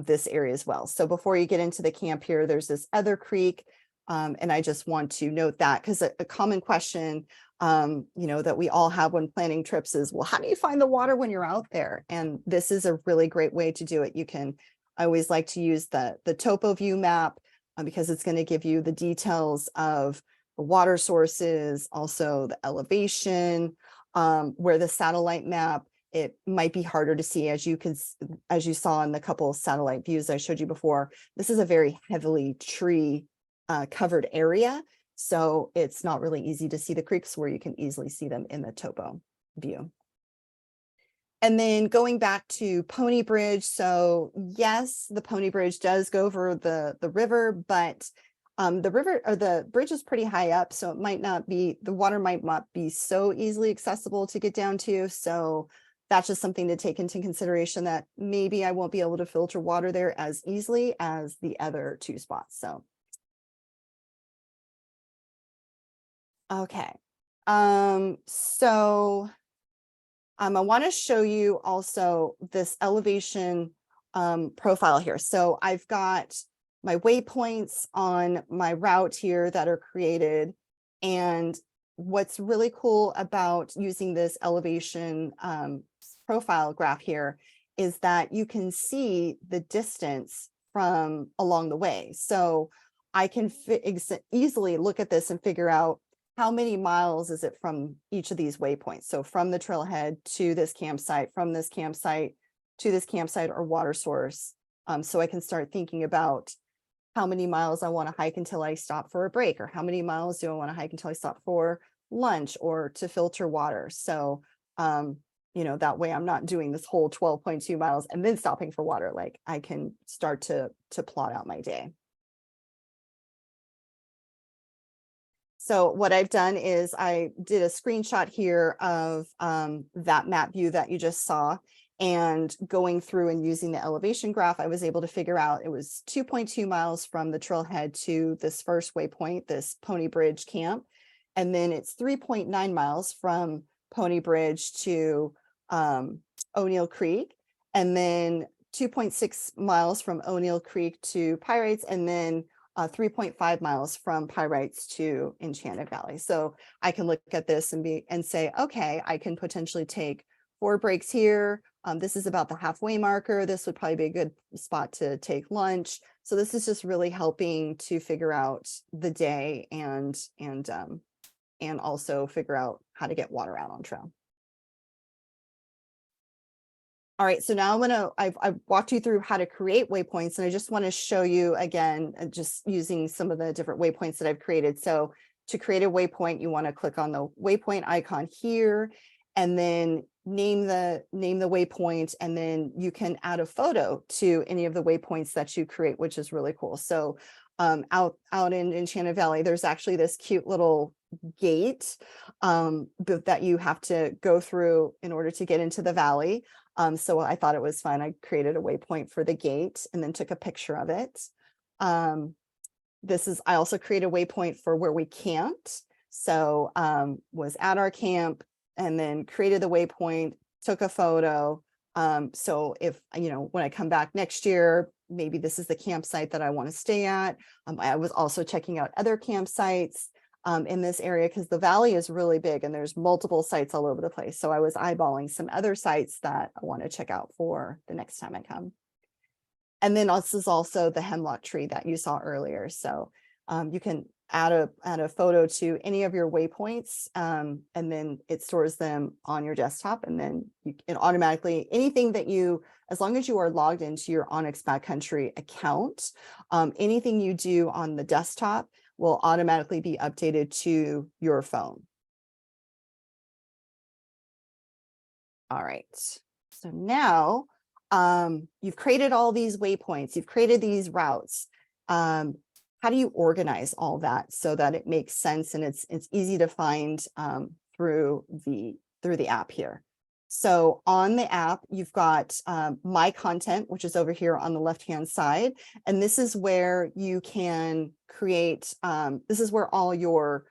this area as well. So before you get into the camp here, there's this other creek. And I just want to note that because a common question, that we all have when planning trips is, well, how do you find the water when you're out there? And this is a really great way to do it. I always like to use the topo view map because it's going to give you the details of the water sources, also the elevation, where the satellite map, it might be harder to see as you saw in the couple satellite views I showed you before. This is a very heavily tree covered area. So it's not really easy to see the creeks where you can easily see them in the topo view. And then going back to Pony Bridge. So yes, the Pony Bridge does go over the river, but the river or the bridge is pretty high up. So the water might not be so easily accessible to get down to. So that's just something to take into consideration that maybe I won't be able to filter water there as easily as the other two spots. So, okay. I want to show you also this elevation profile here. So I've got my waypoints on my route here that are created. And what's really cool about using this elevation profile graph here is that you can see the distance from along the way. So I can easily look at this and figure out how many miles is it from each of these waypoints. So from the trailhead to this campsite, from this campsite to this campsite or water source. So I can start thinking about how many miles I want to hike until I stop for a break, or how many miles do I want to hike until I stop for lunch or to filter water. So, that way I'm not doing this whole 12.2 miles and then stopping for water. Like I can start to plot out my day. So what I've done is I did a screenshot here of that map view that you just saw, and going through and using the elevation graph, I was able to figure out it was 2.2 miles from the trailhead to this first waypoint, this Pony Bridge camp. And then it's 3.9 miles from Pony Bridge to O'Neill Creek, and then 2.6 miles from O'Neill Creek to Pirates, and then 3.5 miles from Pirates to Enchanted Valley. So I can look at this and say, okay, I can potentially take 4 breaks here. This is about the halfway marker. This would probably be a good spot to take lunch. So this is just really helping to figure out the day and also figure out how to get water out on trail. All right, so now I've walked you through how to create waypoints, and I just want to show you again, just using some of the different waypoints that I've created. So to create a waypoint, you want to click on the waypoint icon here, and then name the waypoint, and then you can add a photo to any of the waypoints that you create, which is really cool. So out in Enchanted Valley, there's actually this cute little gate that you have to go through in order to get into the valley. So I thought it was fun. I created a waypoint for the gate and then took a picture of it. I also created a waypoint for where we camped. So was at our camp and then created the waypoint, took a photo. So if, when I come back next year, maybe this is the campsite that I want to stay at. I was also checking out other campsites in this area because the valley is really big and there's multiple sites all over the place. So I was eyeballing some other sites that I want to check out for the next time I come. And then this is also the hemlock tree that you saw earlier. So you can add a photo to any of your waypoints, and then it stores them on your desktop, and then it automatically, anything that you, as long as you are logged into your onXBackcountry account, anything you do on the desktop will automatically be updated to your phone. All right, so now you've created all these waypoints, you've created these routes. How do you organize all that so that it makes sense and it's easy to find through the app here? So on the app, you've got My Content, which is over here on the left-hand side. And this is where you can create, this is where all your,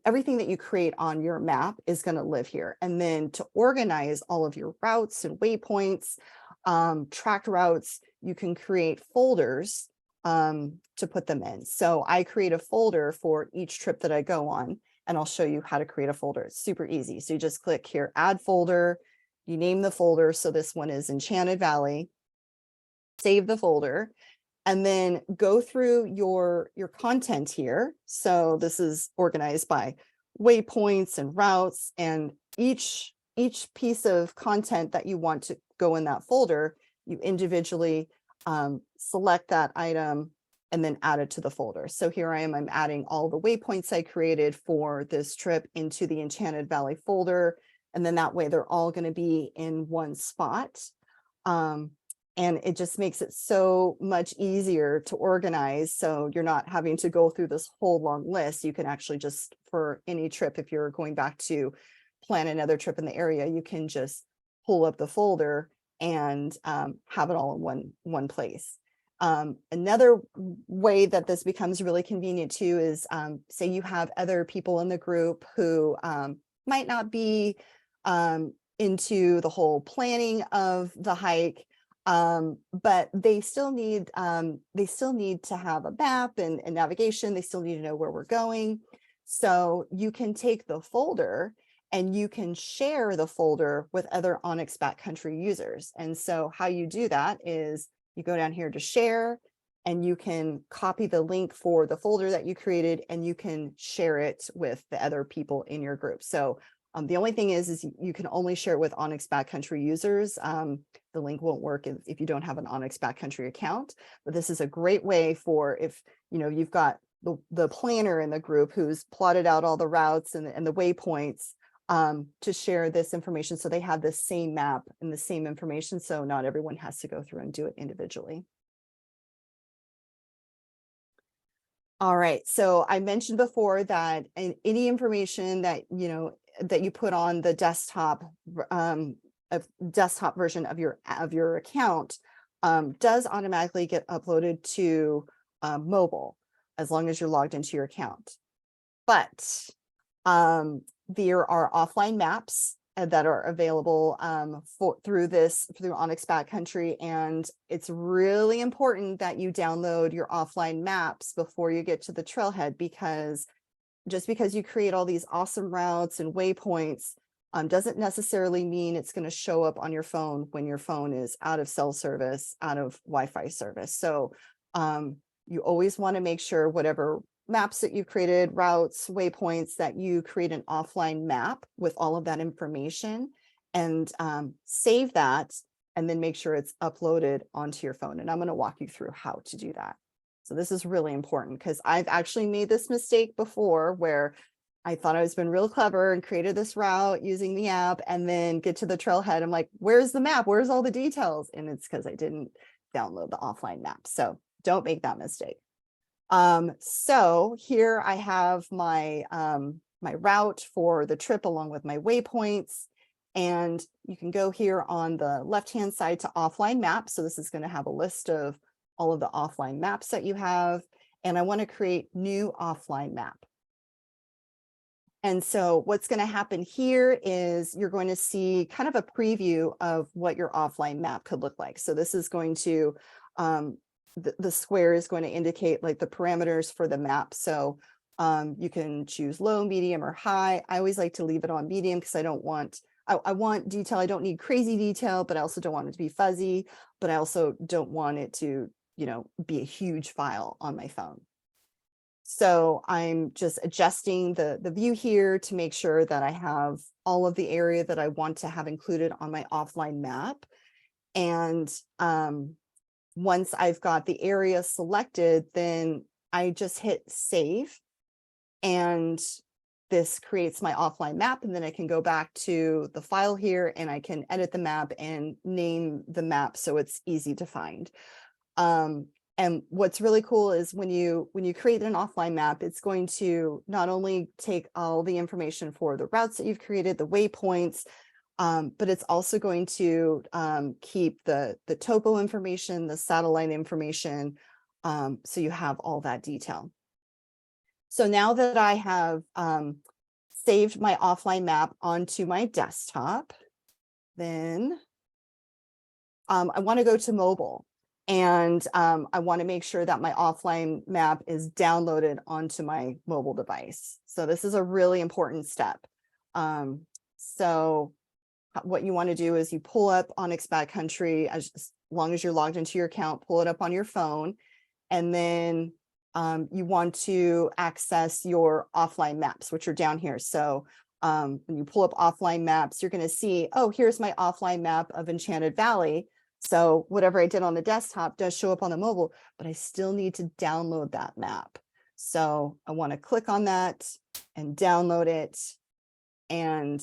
everything that you create on your map is going to live here. And then to organize all of your routes and waypoints, tracked routes, you can create folders to put them in. So I create a folder for each trip that I go on, and I'll show you how to create a folder. It's super easy. So you just click here, add folder, you name the folder. So this one is Enchanted Valley, save the folder, and then go through your content here. So this is organized by waypoints and routes, and each piece of content that you want to go in that folder, you individually select that item and then add it to the folder. So here I am, I'm adding all the waypoints I created for this trip into the Enchanted Valley folder. And then that way they're all going to be in one spot. And it just makes it so much easier to organize. So you're not having to go through this whole long list. You can actually just, for any trip, if you're going back to plan another trip in the area, you can just pull up the folder and have it all in one place. Another way that this becomes really convenient too is say you have other people in the group who might not be into the whole planning of the hike, but they still need to have a map and navigation. They still need to know where we're going. So you can take the folder and you can share the folder with other onXBackcountry users. And so how you do that is you go down here to share, and you can copy the link for the folder that you created, and you can share it with the other people in your group. So the only thing is you can only share it with onXBackcountry users. The link won't work if you don't have an onXBackcountry account, but this is a great way for if you've got the planner in the group who's plotted out all the routes and the waypoints, to share this information so they have the same map and the same information, so not everyone has to go through and do it individually. All right, so I mentioned before that any information that that you put on the desktop version of your account does automatically get uploaded to mobile as long as you're logged into your account. But there are offline maps that are available through onXBackcountry, and it's really important that you download your offline maps before you get to the trailhead, because just because you create all these awesome routes and waypoints doesn't necessarily mean it's going to show up on your phone when your phone is out of cell service, out of Wi-Fi service. So you always want to make sure whatever maps that you've created, routes, waypoints, that you create an offline map with all of that information, and save that, and then make sure it's uploaded onto your phone. And I'm going to walk you through how to do that. So this is really important, because I've actually made this mistake before where I thought I was been real clever and created this route using the app, and then get to the trailhead. I'm like, where's the map? Where's all the details? And it's because I didn't download the offline map. So don't make that mistake. So here I have my my route for the trip along with my waypoints, and you can go here on the left-hand side to offline maps. So this is going to have a list of all of the offline maps that you have, and I want to create new offline map. And so what's going to happen here is you're going to see kind of a preview of what your offline map could look like. So this is going to the square is going to indicate like the parameters for the map. So you can choose low, medium, or high. I always like to leave it on medium because I don't want I want detail. I don't need crazy detail, but I also don't want it to be fuzzy, but I also don't want it to, be a huge file on my phone. So I'm just adjusting the view here to make sure that I have all of the area that I want to have included on my offline map. And once I've got the area selected, then I just hit save, and this creates my offline map. And then I can go back to the file here and I can edit the map and name the map so it's easy to find. And what's really cool is when you create an offline map, it's going to not only take all the information for the routes that you've created, the waypoints, but it's also going to keep the topo information, the satellite information, so you have all that detail. So now that I have saved my offline map onto my desktop, then I want to go to mobile. And I want to make sure that my offline map is downloaded onto my mobile device. So this is a really important step. So what you want to do is you pull up onXBackcountry, as long as you're logged into your account, pull it up on your phone. And then you want to access your offline maps, which are down here. So when you pull up offline maps, you're going to see, oh, here's my offline map of Enchanted Valley. So whatever I did on the desktop does show up on the mobile, but I still need to download that map. So I want to click on that and download it. And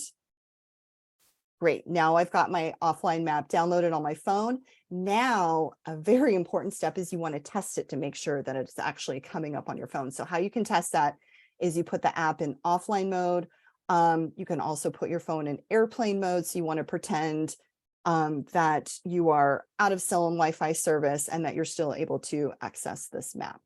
great. Now I've got my offline map downloaded on my phone. Now, a very important step is you want to test it to make sure that it's actually coming up on your phone. So how you can test that is you put the app in offline mode. You can also put your phone in airplane mode. So you want to pretend that you are out of cell and Wi-Fi service and that you're still able to access this map.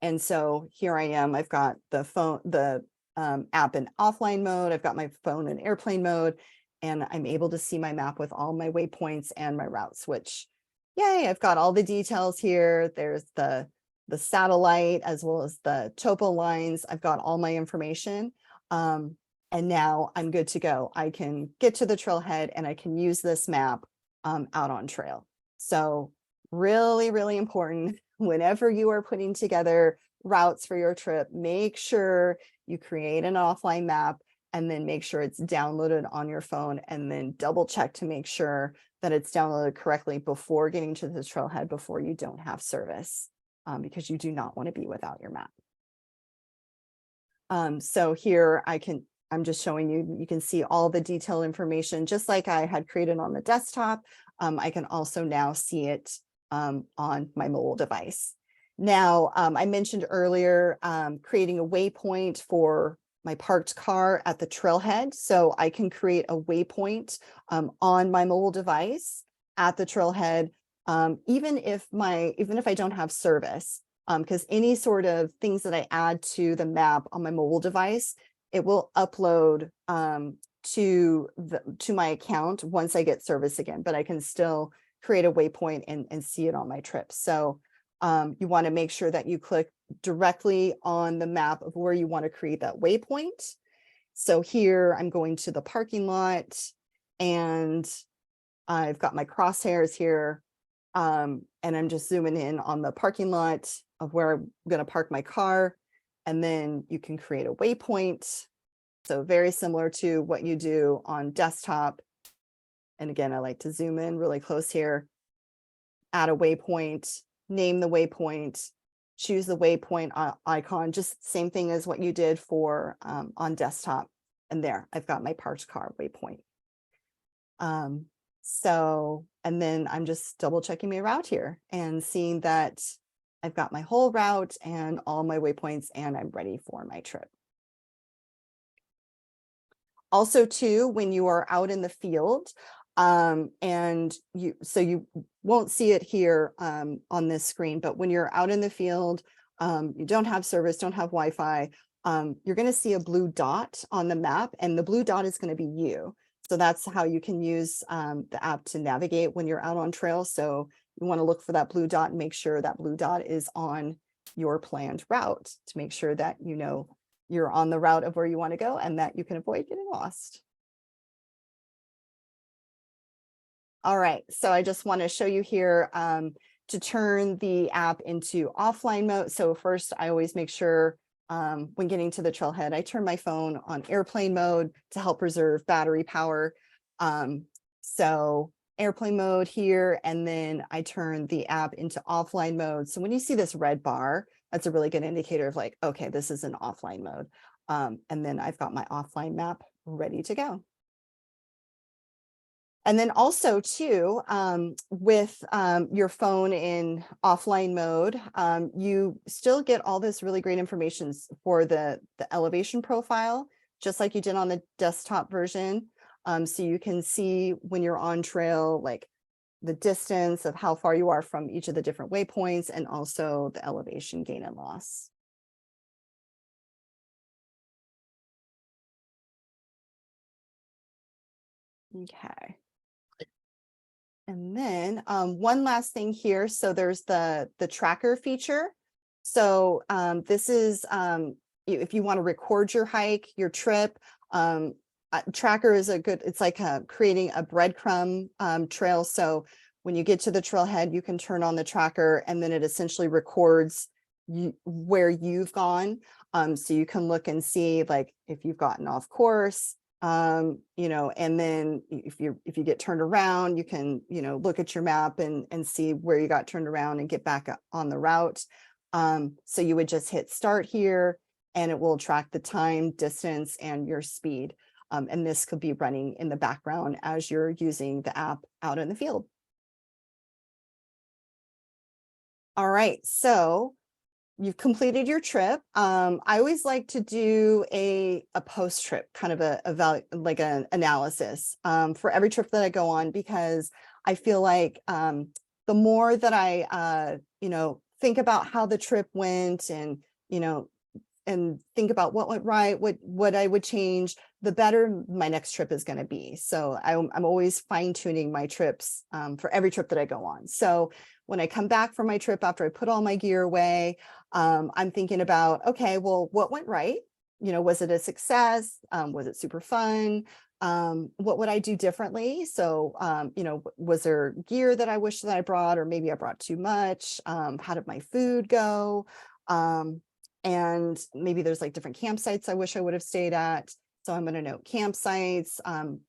And so here I am, I've got the phone, the app in offline mode, I've got my phone in airplane mode, and I'm able to see my map with all my waypoints and my routes, which, yay, I've got all the details here. There's the satellite as well as the topo lines. I've got all my information. And now I'm good to go. I can get to the trailhead and I can use this map out on trail. So really, really important whenever you are putting together routes for your trip, make sure you create an offline map and then make sure it's downloaded on your phone, and then double check to make sure that it's downloaded correctly before getting to the trailhead before you don't have service, because you do not want to be without your map. So here I'm just showing you, you can see all the detailed information, just like I had created on the desktop. I can also now see it on my mobile device. Now, I mentioned earlier creating a waypoint for my parked car at the trailhead. So I can create a waypoint on my mobile device at the trailhead, even if I don't have service, because any sort of things that I add to the map on my mobile device, it will upload to my account once I get service again, but I can still create a waypoint and see it on my trip. So you want to make sure that you click directly on the map of where you want to create that waypoint. So here I'm going to the parking lot and I've got my crosshairs here, and I'm just zooming in on the parking lot of where I'm going to park my car. And then you can create a waypoint. So very similar to what you do on desktop. And again, I like to zoom in really close here, add a waypoint, name the waypoint, choose the waypoint icon, just same thing as what you did for on desktop. And there, I've got my parked car waypoint. And then I'm just double checking my route here and seeing that I've got my whole route and all my waypoints, and I'm ready for my trip. Also, too, when you are out in the field, and you won't see it here on this screen, but when you're out in the field, you don't have service, don't have Wi-Fi, you're going to see a blue dot on the map, and the blue dot is going to be you. So that's how you can use the app to navigate when you're out on trail. So you want to look for that blue dot and make sure that blue dot is on your planned route to make sure that you know you're on the route of where you want to go and that you can avoid getting lost. All right, so I just want to show you here to turn the app into offline mode. So first, I always make sure when getting to the trailhead, I turn my phone on airplane mode to help preserve battery power. So airplane mode here, and then I turn the app into offline mode. So when you see this red bar, that's a really good indicator of like, okay, this is an offline mode. And then I've got my offline map ready to go. And then also too, with your phone in offline mode, you still get all this really great information for the elevation profile, just like you did on the desktop version. So you can see when you're on trail, like the distance of how far you are from each of the different waypoints, and also the elevation gain and loss. Okay. And then one last thing here. So there's the tracker feature. So this is if you want to record your hike, your trip, tracker is a good, it's like creating a breadcrumb trail. So when you get to the trailhead, you can turn on the tracker and then it essentially records where you've gone. So you can look and see like if you've gotten off course, you know, and then if you get turned around, you can, you know, look at your map and see where you got turned around and get back on the route. So you would just hit start here and it will track the time, distance, and your speed. And this could be running in the background as you're using the app out in the field. All right, so you've completed your trip. I always like to do a post trip kind of like an analysis for every trip that I go on, because I feel like the more that I you know, think about how the trip went and, you know, and think about what went right, what I would change, the better my next trip is going to be. So I'm always fine tuning my trips for every trip that I go on. So when I come back from my trip after I put all my gear away, I'm thinking about, okay, well, what went right? You know, was it a success? Was it super fun? What would I do differently? So, you know, was there gear that I wish that I brought, or maybe I brought too much? How did my food go? And maybe there's like different campsites I wish I would have stayed at. So I'm going to note campsites,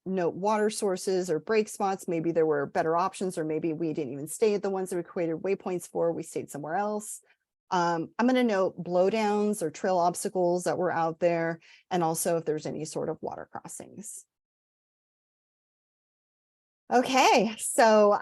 note water sources or break spots. Maybe there were better options, or maybe we didn't even stay at the ones that we created waypoints for. We stayed somewhere else. I'm going to note blowdowns or trail obstacles that were out there, and also if there's any sort of water crossings. Okay, so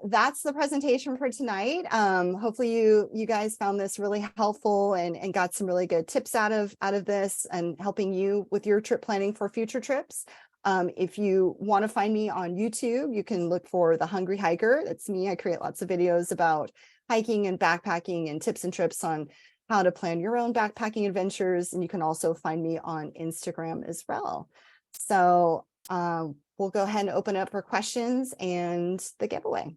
that's the presentation for tonight. Hopefully you guys found this really helpful and got some really good tips out of this and helping you with your trip planning for future trips. If you want to find me on YouTube, you can look for The Hungry Hiker. That's me. I create lots of videos about hiking and backpacking and tips and trips on how to plan your own backpacking adventures. And you can also find me on Instagram as well. So we'll go ahead and open up for questions and the giveaway.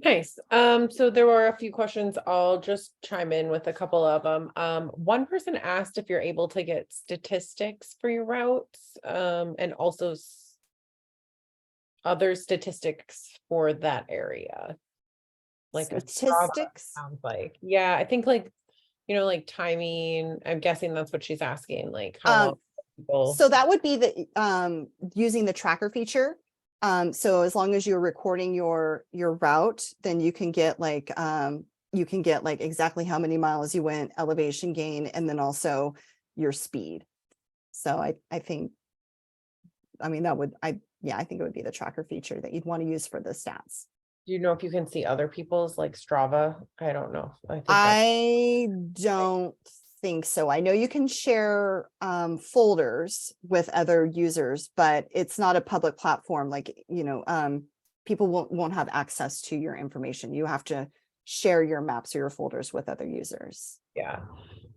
Nice. So there were a few questions. I'll just chime in with a couple of them. One person asked if you're able to get statistics for your routes, and also other statistics for that area. Like Statistics. sounds like, yeah, I think like, you know, like timing. I'm guessing that's what she's asking, like how long people. So that would be the using the tracker feature. So as long as you're recording your route, then you can get like exactly how many miles you went, elevation gain, and then also your speed. So I think, I mean, that would, I think it would be the tracker feature that you'd want to use for the stats. Do you know if you can see other people's, like Strava? I don't know. I don't think so. I know you can share folders with other users, but it's not a public platform. Like, you know, people won't have access to your information. You have to share your maps or your folders with other users. Yeah.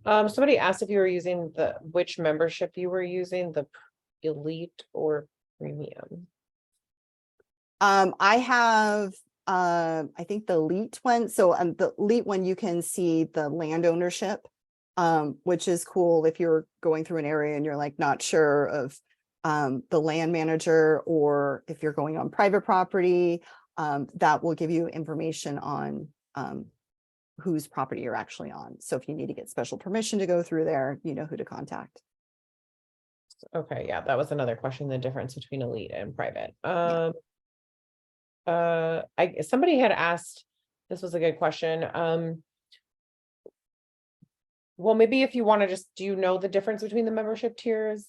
Somebody asked if you were using which membership you were using, the elite or premium. I have I think the elite one. So the elite one, you can see the land ownership, which is cool if you're going through an area and you're like not sure of the land manager, or if you're going on private property, that will give you information on whose property you're actually on. So if you need to get special permission to go through there, you know who to contact. Okay, yeah, that was another question, the difference between elite and private. Yeah. Somebody had asked, this was a good question. Well, maybe if you want to just, do you know the difference between the membership tiers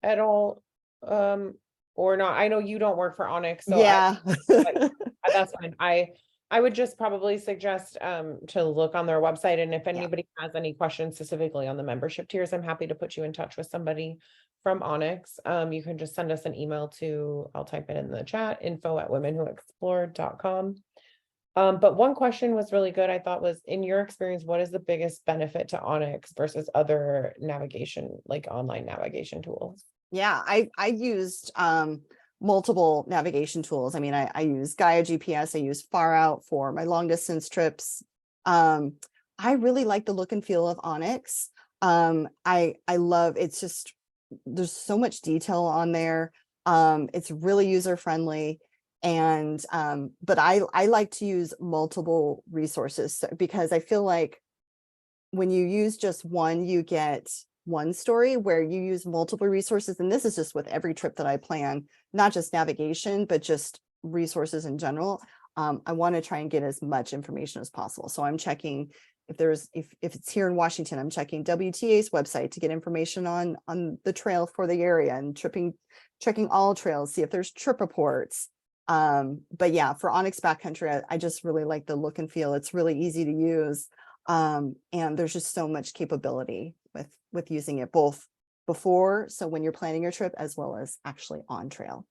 at all? Or not? I know you don't work for onX, so Yeah. that's fine. I would just probably suggest to look on their website, and if anybody has any questions specifically on the membership tiers, I'm happy to put you in touch with somebody from onX. You can just send us an email to, I'll type it in the chat, info@womenwhoexplore.com. But one question was really good, I thought, was, in your experience, what is the biggest benefit to onX versus other navigation, like online navigation tools? Yeah, I used multiple navigation tools. I mean, I use Gaia GPS, I use Far Out for my long distance trips. I really like the look and feel of onX. I love, it's just, there's so much detail on there. It's really user friendly. And but I like to use multiple resources, because I feel like when you use just one, you get one story. Where you use multiple resources, and this is just with every trip that I plan, not just navigation, but just resources in general. I want to try and get as much information as possible. So I'm checking if it's here in Washington, I'm checking WTA's website to get information on the trail for the area, and checking all trails, see if there's trip reports. But yeah, for onXBackcountry, I just really like the look and feel. It's really easy to use. And there's just so much capability with using it, both before, so when you're planning your trip, as well as actually on trail.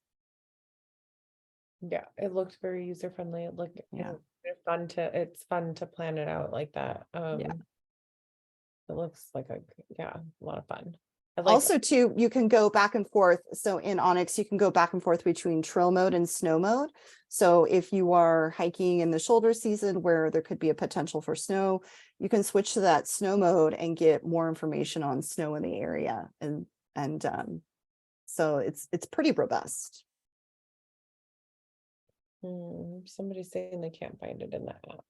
Yeah, it looked very user friendly. It looked, Yeah. it's fun to plan it out like that. Yeah. It looks like a lot of fun. I like Also too, you can go back and forth. So in onX, you can go back and forth between trail mode and snow mode. So if you are hiking in the shoulder season where there could be a potential for snow, you can switch to that snow mode and get more information on snow in the area. And so it's pretty robust. Somebody's saying they can't find it in that app.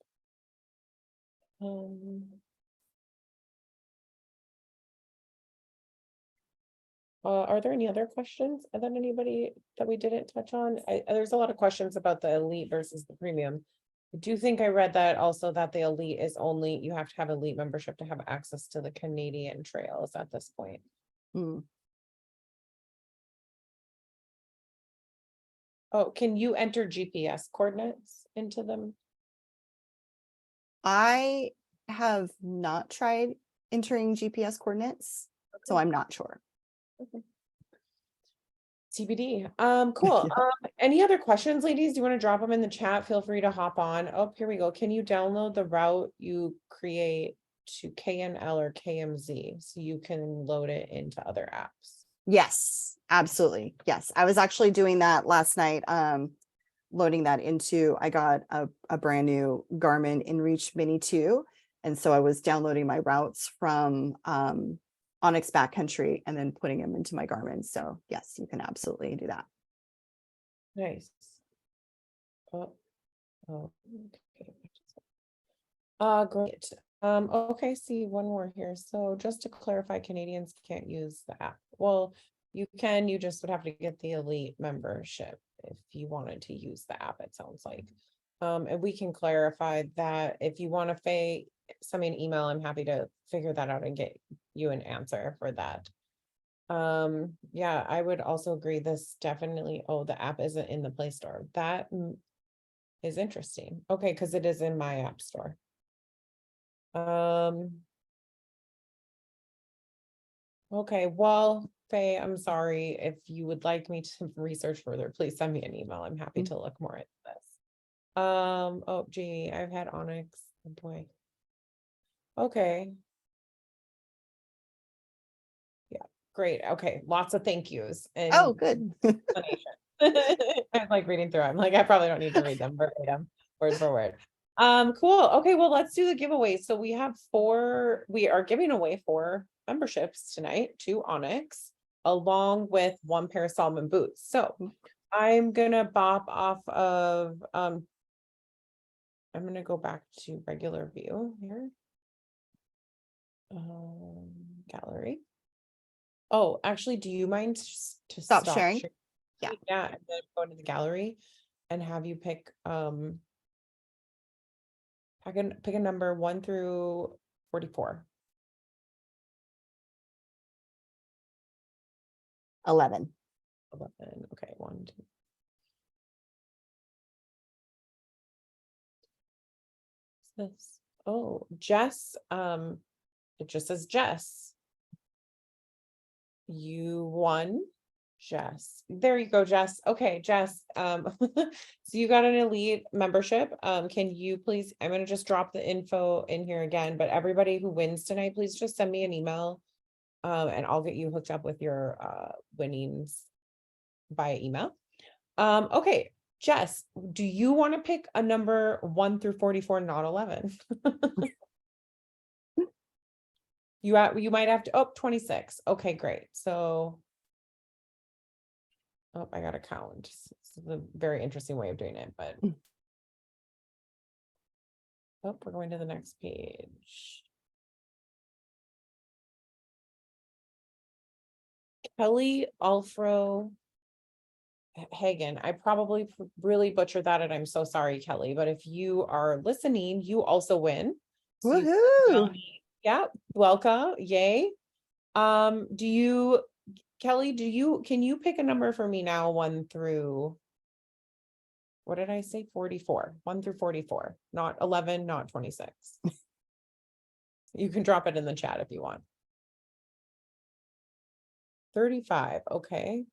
Are there any other questions that anybody that we didn't touch on? There's a lot of questions about the elite versus the premium. I do think I read that also, that the elite is only, you have to have elite membership to have access to the Canadian trails at this point. Oh, can you enter GPS coordinates into them? I have not tried entering GPS coordinates, so I'm not sure. Okay. TBD. Cool. Any other questions, ladies? Do you want to drop them in the chat? Feel free to hop on. Oh, here we go. Can you download the route you create to KNL or KMZ so you can load it into other apps? Yes, absolutely. Yes, I was actually doing that last night. Loading that into, I got a brand new Garmin InReach Mini 2. And so I was downloading my routes from onXBackcountry and then putting them into my Garmin. So yes, you can absolutely do that. Nice. Okay. Great. Okay, see one more here. So just to clarify, Canadians can't use the app. Well, you can, you just would have to get the elite membership if you wanted to use the app, it sounds like. And we can clarify that. If you want to send me an email, I'm happy to figure that out and get you an answer for that. Yeah, I would also agree, this definitely, the app isn't in the Play Store. That is interesting. Okay, because it is in my app store. Okay, well, Faye, I'm sorry. If you would like me to research further, please send me an email. I'm happy to look more at this. Oh gee, I've had onX. Oh boy. Okay. Yeah, great. Okay, lots of thank yous. And oh, good. I'm like reading through. I'm like, I probably don't need to read them verbatim, word for word. Cool. Okay, well, let's do the giveaway. So we are giving away 4 memberships tonight to onX. along with 1 pair of Salomon boots. So I'm gonna bop off of, I'm gonna go back to regular view here. Gallery. Oh, actually, do you mind to Stop stop sharing. sharing? Yeah. Yeah, and then go into the gallery and have you pick I can pick a number 1 through 44. 11. 11. Okay, 1, 2. This. Oh, Jess. It just says Jess. You won, Jess. There you go, Jess. Okay, Jess. So you got an elite membership. Can you please, I'm gonna just drop the info in here again, but everybody who wins tonight, please just send me an email. And I'll get you hooked up with your winnings via email. Okay, Jess, do you want to pick a number 1 through 44, not 11? You might have to, 26. Okay, great. So, I gotta count. It's a very interesting way of doing it, but we're going to the next page. Kelly Alfro Hagen. I probably really butchered that, and I'm so sorry, Kelly. But if you are listening, you also win. So Woohoo! yeah, welcome. Yay. Kelly, can you pick a number for me now? 1 through, what did I say? 44. 1 through 44, not 11, not 26. You can drop it in the chat if you want. 35. Okay.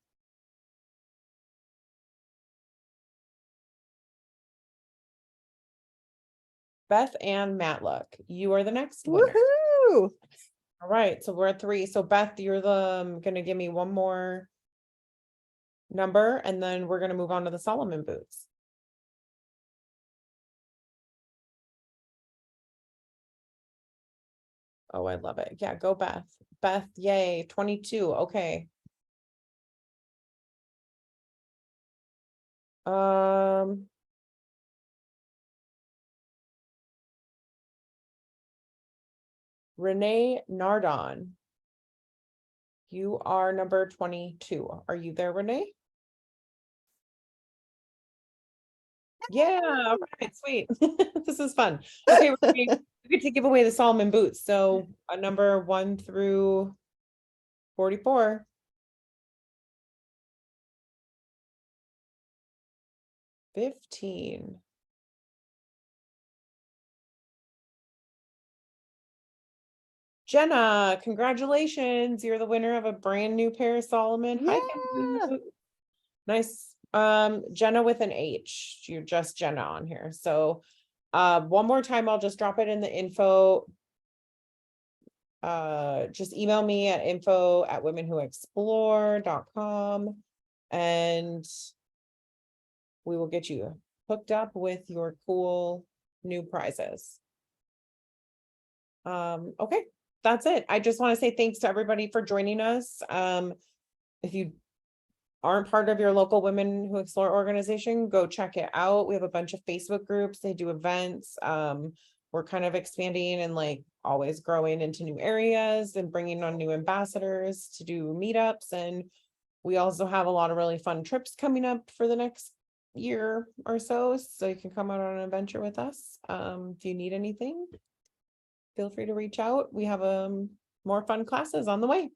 Beth Ann Matlock, you are the next winner. Woohoo! All right, so we're at 3. So Beth, you're the gonna give me one more number, and then we're gonna move on to the Salomon boots. Oh, I love it. Yeah, go Beth. Beth, yay, 22. Okay. Renee Nardon, you are number 22. Are you there, Renee? Yeah, all right, sweet. This is fun. Okay, we get to give away the Salomon boots. So a number 1 through 44. 15. Jenna, congratulations. You're the winner of a brand new pair of Salomon. Hi, Yeah. nice. Jenna with an H. You're just Jenna on here. So one more time, I'll just drop it in the info. Just email me at info@womenwhoexplore.com and we will get you hooked up with your cool new prizes. Okay, that's it. I just want to say thanks to everybody for joining us. If you aren't part of your local Women Who Explore organization, go check it out. We have a bunch of Facebook groups. They do events. We're kind of expanding and like always growing into new areas and bringing on new ambassadors to do meetups. And we also have a lot of really fun trips coming up for the next year or so. So you can come out on an adventure with us. If you need anything, feel free to reach out. We have more fun classes on the way.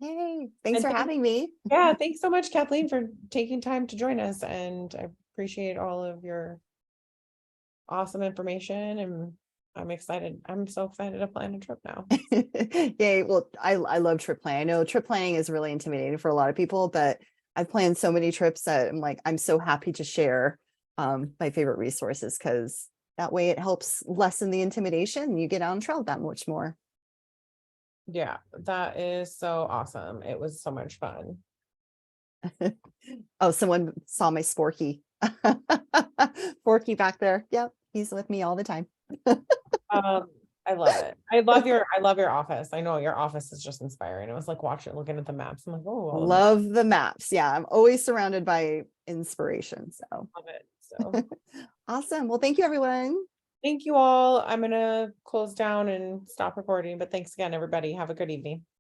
Yay. Thanks And for having me. yeah, thanks so much, Kathleen, for taking time to join us. And I appreciate all of your awesome information. And I'm excited. I'm so excited to plan a trip now. Yay. Well, I love trip planning. I know trip planning is really intimidating for a lot of people, but I've planned so many trips that I'm so happy to share my favorite resources, because that way it helps lessen the intimidation. You get on trail that much more. Yeah, that is so awesome. It was so much fun. Oh, someone saw my Sporky. Forky back there. Yep, he's with me all the time. I love it. I love your office. I know your office is just inspiring. I was like looking at the maps. I'm like, oh, all the maps. Love the maps. Yeah, I'm always surrounded by inspiration. So Love it. So awesome. Well, thank you, everyone. thank you all. I'm gonna close down and stop recording, but thanks again, everybody. Have a good evening.